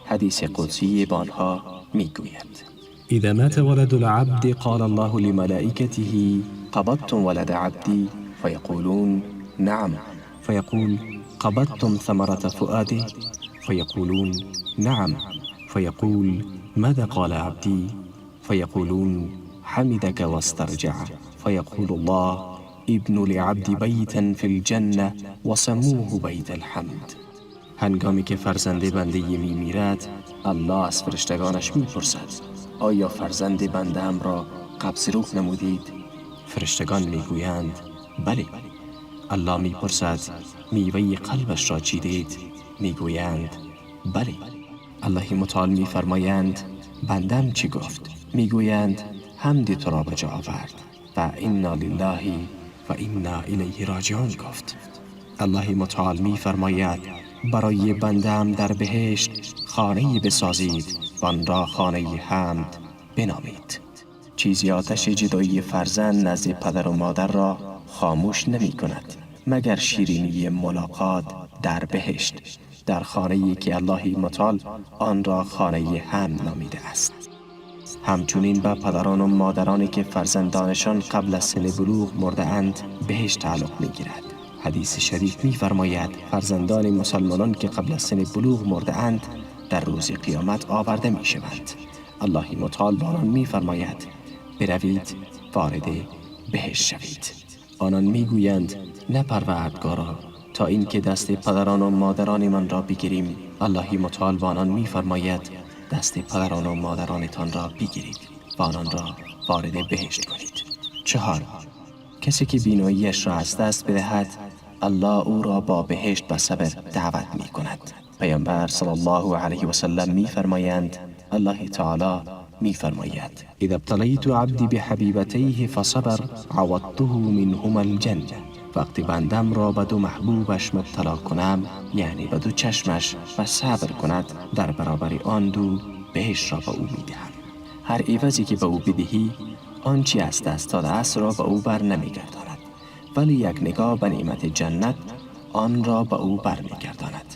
حدیث قدسی با آنها می گوید: اذا مات ولد العبد قال الله لملائكته قبضتم ولد عبدي فيقولون نعم فيقول قبضتم ثمرة فؤاده فيقولون نعم فيقول ماذا قال عبدي فيقولون حمدك واسترجع فيقول الله ابن لعبد بيتا في الجنة وسموه بيت الحمد. هنگامی که فرزند بنده می میرد، الله از فرشتگانش می پرسد: آیا فرزند بنده هم را قبض روح نمودید؟ فرشتگان می گویند بله. الله می پرسد: میوه قلبش را چیدید؟ می گویند بله. الله متعال می فرمایند: بندم چی گفت؟ می گویند حمد تو را به جا آورد و انا لله و انا الیه راجعون گفت. الله متعال می فرماید: برای بندم در بهشت خانه‌ای بسازید و آن را خانه حمد بنامید. چیزی آتش جدایی فرزند نزد پدر و مادر را خاموش نمی کند مگر شیرینی ملاقات در بهشت، در خانه‌ای که الله متعال آن را خانه حمد نامیده است. همچنین به پدران و مادرانی که فرزندانشان قبل از سن بلوغ مرده اند بهشت تعلق می گیرد. حدیث شریف می فرماید: فرزندان مسلمانان که قبل از سن بلوغ مرده اند در روز قیامت آورده می شوند. الله متعال با آنان می فرماید: بروید وارد بهشت شوید. آنان می گویند: نه پروردگارا، تا اینکه دست پدران و مادران من را بگیریم. الله متعال با آنان می فرماید: دست پدران و مادرانتان را بگیرید و آنان را وارد بهشت کنید. 4. کسی که بیناییش را از دست بدهد، الله او را با بهشت به صبر دعوت می کند. پیامبر صلی الله علیه و سلم می فرمایند: الله تعالی می فرماید: اذا ابتلیت عبدی بحبیبتیه فصبر عوضته منهما الجنه. وقتی بندم را به دو محبوبش مبتلا کنم، یعنی به دو چشمش، و صبر کند، در برابر آن دو بهشت را به او می دهم. هر عوضی که به او بدهی، آنچه از دست داده است را به او بر نمی گرداند، ولی یک نگاه به نعمت جنت آن را به او بر می گرداند.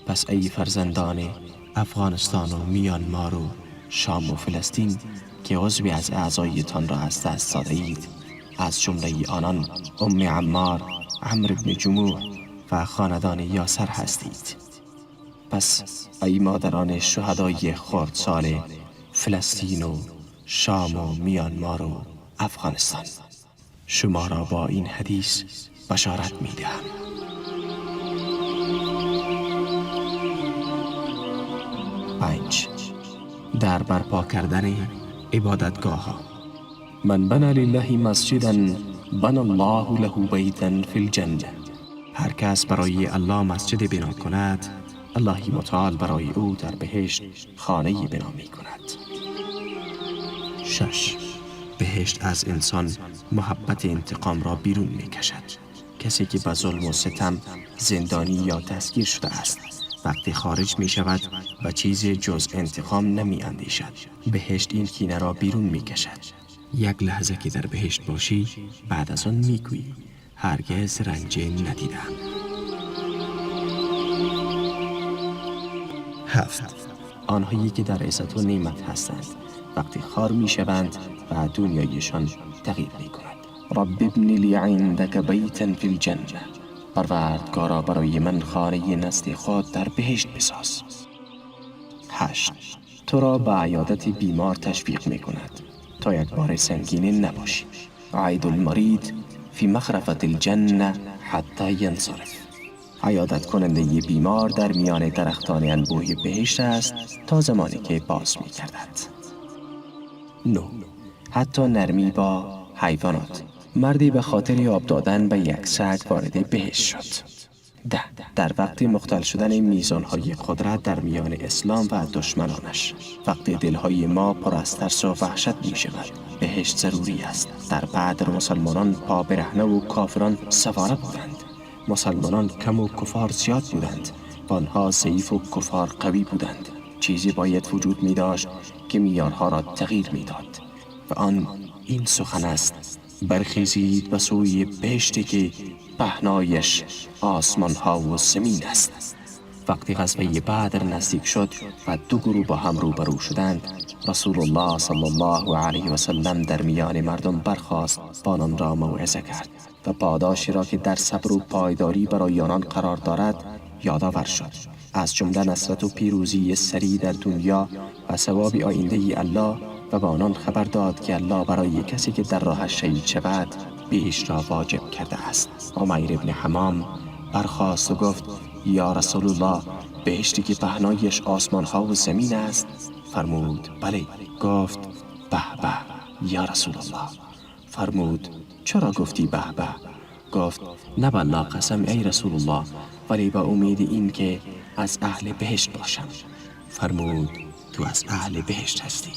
پس ای فرزندان افغانستان و میانمار و شام و فلسطین که عضوی از اعضایتان را از دست داده اید، از جمله آنان ام عمار، عمرو بن جموح و خاندان یاسر هستید. پس ای مادران شهدای خردسال فلسطین و شام و میانمار و افغانستان، شما را با این حدیث بشارت می دهم. 5. در برپا کردن عبادتگاه ها. من بنا لله مسجدا بنا الله له بیتا فی الجنه. هر کس برای الله مسجد بنا کند، الله متعال برای او در بهشت خانه‌ای بنا می کند. 6. بهشت از انسان محبت انتقام را بیرون می کشد. کسی که به ظلم و ستم زندانی یا دستگیر شده است، وقتی خارج می شود و چیزی جز انتقام نمی اندیشد، بهشت این کینه را بیرون می کشد. یک لحظه که در بهشت باشی، بعد از آن می گویی هرگز رنج ندیدم. 7. آنهایی که در عزت و نعمت هستند وقتی خار می شوند و دنیایشان تغییر می کند. رب ابن لی عندک بیتا فی الجنه، پروردگارا برای من خانه نزد خود در بهشت بساز. 8. تو را به عیادت بیمار تشویق می کند تا یک بار سنگین نباشی. عید المرید فی مخرفت الجنه حتی ینصرف. عیادت کننده بیمار در میان درختان انبوه بهشت است تا زمانی که باز می گردد. 9. حتی نرمی با حیوانات. مردی به خاطر آب دادن به یک سگ وارد بهشت شد. 10. در وقت مختل شدن میزانهای قدرت در میان اسلام و دشمنانش. وقتی دلهای ما پر از ترس و وحشت می شود، بهشت ضروری است. در بعد مسلمانان پا برهنه و کافران سواره بودند. مسلمانان کم و کفار زیاد بودند و آنها ضعیف و کفار قوی بودند. چیزی باید وجود می داشت که معیارها را تغییر می داد و آن این سخن است: برخیزید به سوی بهشتی که پهنایش آسمان ها و زمین است. وقتی غزوه بدر نزدیک شد و دو گروه با هم روبرو شدند، رسول الله صلی الله علیه و سلم در میان مردم برخاست و آنان را موعظه کرد و پاداشی را که در صبر و پایداری برای آنان قرار دارد یادآور شد، از جمله نصرت و پیروزی سریع در دنیا و ثواب آینده الله، و به آنان خبر داد که الله برای کسی که در راهش شهید شود بهشت را واجب کرده است. عمیر ابن حمام برخاست و گفت: یا رسول الله، بهشتی که پهنایش آسمان ها و زمین است؟ فرمود: بله. گفت: به به یا رسول الله. فرمود: چرا گفتی به به؟ گفت: نه بالله قسم ای رسول الله، ولی با امید این که از اهل بهشت باشم. فرمود: تو از اهل بهشت هستی.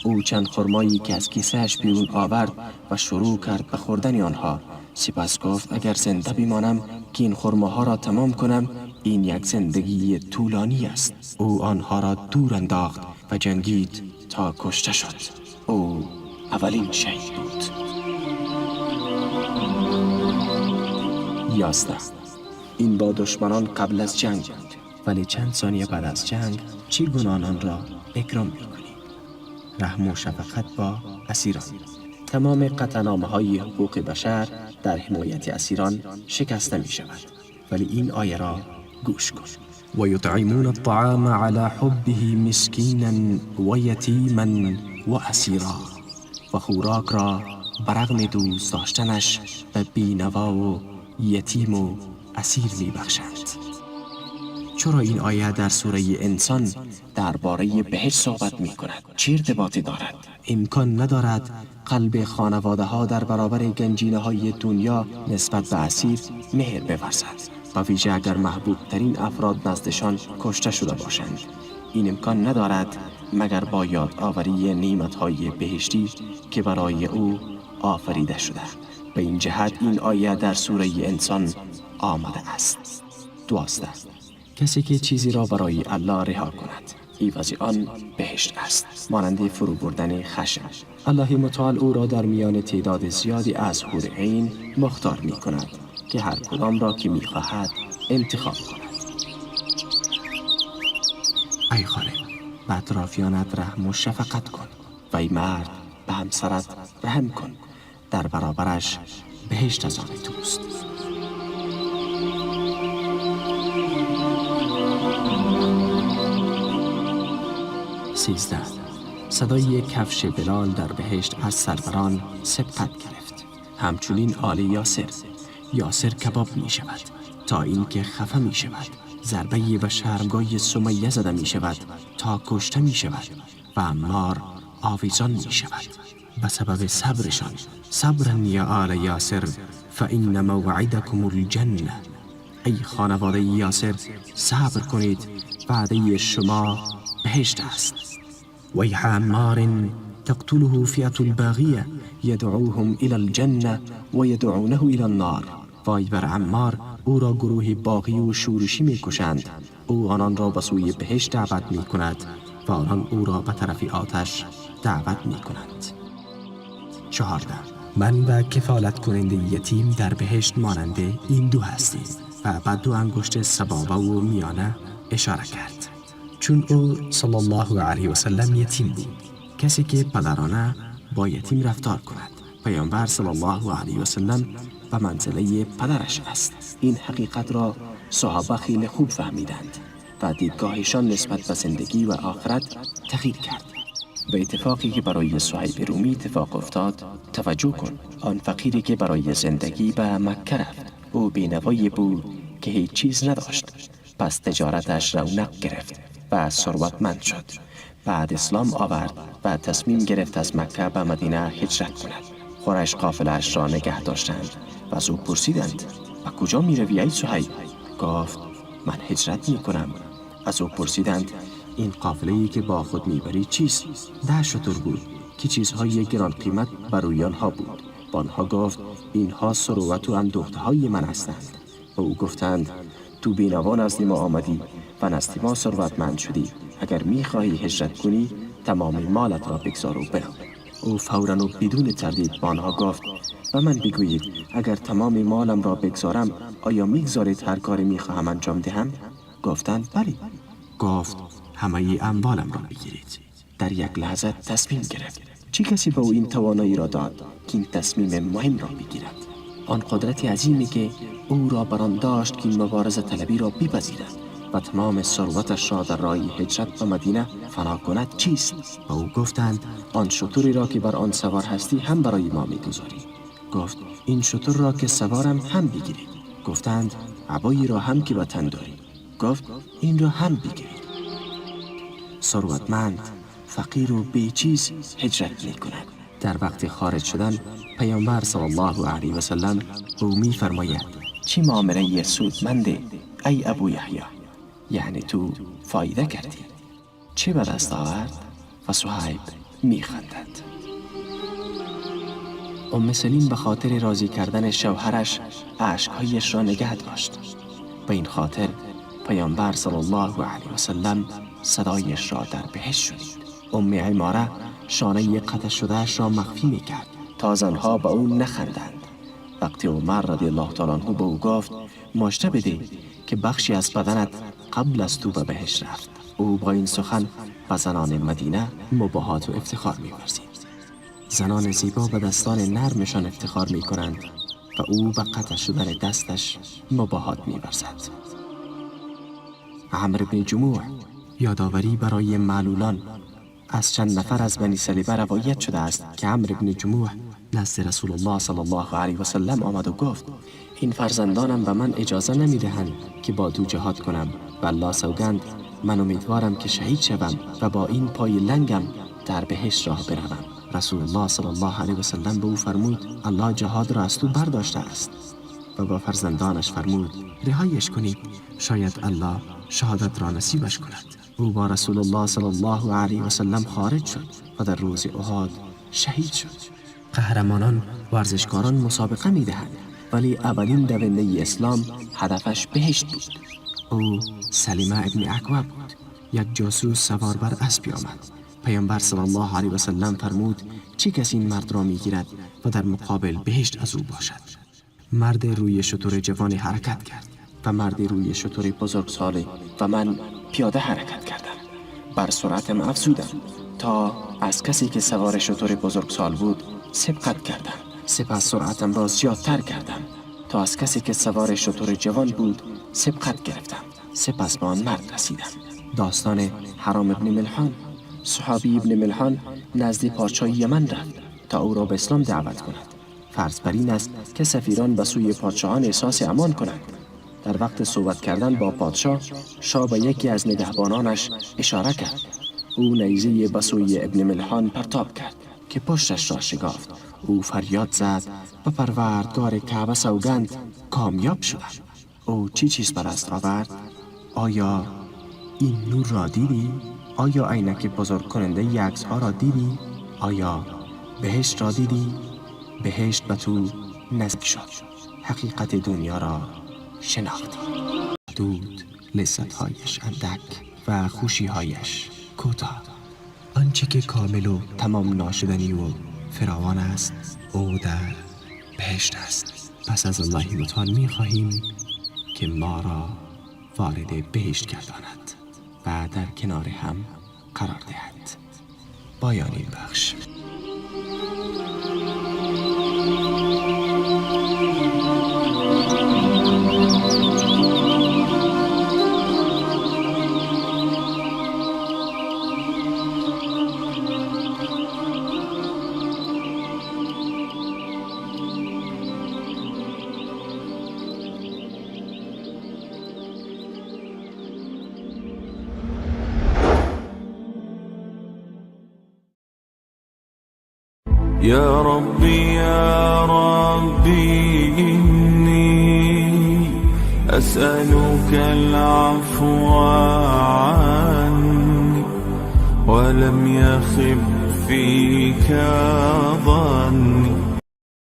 او چند خرمایی که از کیسه‌اش بیرون آورد و شروع کرد به خوردن آنها. سپس گفت: اگر زنده بمانم که این خرماها را تمام کنم، این یک زندگی طولانی است. او آنها را دور انداخت و جنگید تا کشته شد. او اولین شهید بود. 11. این با دشمنان قبل از جنگ بود، ولی چند ثانیه بعد از جنگ چگونه آنان را اکرام می‌کنی؟ رحم و شفقت با اسیران. تمام قطعنامه‌های حقوق بشر در حمایت اسیران شکسته می شود، ولی این آیه را گوش کن: و یطعمون الطعام علی حبه مسکینا و یتیما و اسیرا. و خوراک را برغم دوست داشتنش به بینوا و یتیم و اسیر می بخشند. چرا این آیه در سوره انسان درباره بهشت صحبت می کند؟ چه ارتباطی دارد؟ امکان ندارد قلب خانواده ها در برابر گنجینه های دنیا نسبت به اسیر مهر بورزد، و ویژه اگر محبوب ترین افراد نزدشان کشته شده باشند. این امکان ندارد مگر با یادآوری نعمت‌های بهشتی که برای او آفریده شده. به این جهت این آیه در سوره انسان آمده است. 12. کسی که چیزی را برای الله رها کند، عوض آن بهشت است، مانند فرو بردن خشم. الله متعال او را در میان تعداد زیادی از حور عین مختار می کند که هر کدام را که می خواهد انتخاب کند. ای خالق، به اطرافیانت رحم و شفقت کن، و ای مرد به همسرت رحم کن، در برابرش بهشت از آن توست. 13. صدای کفش بلال در بهشت از سروران سبقت گرفت. همچنین آل یاسر کباب می شود تا اینکه خفه می شود. ضربه به شرمگاه سمیه زده می شود تا کشته می شود و عمار آویزان می شود به سبب صبرشان. صبرا یا آل یاسر فإن موعدکم الجنه. ای خانواده یاسر، صبر کنید، وعده شما بهشت است. ویح عمار تقتله فئة الباغیه یدعوهم الى الجنه و یدعونه الى النار. وای بر عمار، او را گروه باغی و شورشی می کشند. او آنان را به سوی بهشت دعوت می کند و آنان او را به طرف آتش دعوت می کنند. 14. من و کفالت کننده یتیم در بهشت ماننده این دو هستیم، و بعد دو انگشت سبابه و میانه اشاره کرد، چون او صلی الله علیه و سلم یتیم بود. کسی که پدرانه با یتیم رفتار کند. پیامبر صلی الله علیه و سلم به منزله پدرش است. این حقیقت را صحابه خیلی خوب فهمیدند و دیدگاهشان نسبت به زندگی و آخرت تغییر کرد. به اتفاقی که برای صهیب رومی اتفاق افتاد توجه کن. آن فقیری که برای زندگی به مکه رفت، او بینوایی بود که هیچ چیز نداشت، پس تجارتش رونق گرفت و ثروتمند شد. بعد اسلام آورد و تصمیم گرفت از مکه به مدینه هجرت کند. قریش قافله‌اش را نگه داشتند و از او پرسیدند و کجا می روی ای صهیب؟ گفت من هجرت می کنم. از او پرسیدند این قافله‌ای که با خود میبری چیست؟ 10 شتر بود که چیزهای گران قیمت بر روی آنها بود. با آنها گفت اینها ثروت و اندوخته‌های من هستند. و او گفتند تو بینوا نزد ما آمدی و نزد ما ثروتمند شدی. اگر میخواهی هجرت کنی تمام مالت را بگذار و برو. او فوراً و بدون تردید با آنها گفت و من بگویید اگر تمام مالم را بگذارم آیا میگذارید هر کاری میخواهم انجام دهم؟ گفتند بلی. گفت همه اموالم را بگیرید. در یک لحظه تصمیم گرفت. چه کسی به او این توانایی را داد که این تصمیم مهم را بگیرد؟ آن قدرت عظیمی که او را بران داشت که این مبارزه طلبی را بپذیرد و تمام ثروتش را در راه هجرت به مدینه فنا کند چیست؟ و او گفتند آن شتری را که بر آن سوار هستی هم برای ما میگذاری. گفت این شتر را که سوارم هم بگیرید. گفتند عبایی را هم که به تن داری. گفت این را هم بگیرید. ثروتمند، فقیر و بیچیز هجرت می کند. در وقت خارج شدن پیامبر صلی الله علیه و سلم او می فرماید چی معامله سودمنده ای ابو یحیی، یعنی تو فایده کردی. چه به دست آورد؟ و صهیب می خندد. سلیم به خاطر راضی کردن شوهرش اشکهایش را نگه داشت. به این خاطر پیامبر صلی الله علیه و سلم صدایش را در بهشت شنید. عماره شانه قطع شدهش را مخفی میکرد تا زنها به او نخندند. وقتی عمر رضی الله تعالی عنه به او گفت مژده بده که بخشی از بدنت قبل از تو به بهشت رفت، او با این سخن به زنان مدینه مباهات و افتخار می‌ورزید. زنان زیبا به دستان نرمشان افتخار می‌کنند و او به قطع شدن دستش مباهات می‌ورزد. عمرو بن جموح یادآوری برای معلولان. از چند نفر از بنی سلیبه روایت شده است که عمرو بن جموح نزد رسول الله صلی الله علیه و سلم آمد و گفت این فرزندانم به من اجازه نمیدهند که با تو جهاد کنم و الله سوگند من امیدوارم که شهید شوم و با این پای لنگم در بهشت راه بروم. رسول الله صلی الله علیه و سلم به او فرمود الله جهاد را از تو برداشته است و با فرزندانش فرمود رهایش کنید، شاید الله شهادت را نصیبش کند. او با رسول الله صلی الله علیه و سلم خارج شد و در روز احد شهید شد. قهرمانان ورزشکاران مسابقه می‌دهند ولی اولین دونده اسلام هدفش بهشت بود. او سلیمه ابن اکوع بود. یک جاسوس سوار بر اسبی آمد. پیامبر صلی الله علیه و سلم فرمود چه کسی این مرد را میگیرد و در مقابل بهشت از او باشد؟ مرد روی شتر جوان حرکت کرد و مرد روی شتر بزرگسال و من پیاده حرکت کردم. بر سرعتم افزودم تا از کسی که سوار شتر بزرگسال بود سبقت کردم. سپس سرعتم را زیادتر کردم تا از کسی که سوار شتر جوان بود سبقت گرفتم. سپس به آن مرد رسیدم. داستان حرام ابن ملحان. صحابی ابن ملحان نزد پادشاه یمن رفت تا او را به اسلام دعوت کند. فرض بر این است که سفیران به سوی پادشاهان احساس امان کنند. در وقت صحبت کردن با پادشاه، شاه به یکی از نگهبانانش اشاره کرد. او نیزه به سوی ابن ملحان پرتاب کرد که پشتش را شکافت. او فریاد زد و پروردگار کعبه سوگند کامیاب شدم. او چیز به دست آورد؟ آیا این نور را دیدی؟ آیا عینک بزرگ کننده یکس ها را دیدی؟ آیا بهشت را دیدی؟ بهشت به تو نزدیک شد. حقیقت دنیا را شناختی. دود لذت‌هایش اندک و خوشی‌هایش کوتاه. آنچه که کامل و تمام ناشدنی و فراوان است او در بهشت است. پس از الله متعال می‌خواهیم که ما را وارد بهشت گرداند و در کنار هم قرار دهد. پایانی بخش. يا ربي يا ربي إني أسألك العفو عني ولم يخب فيك ظني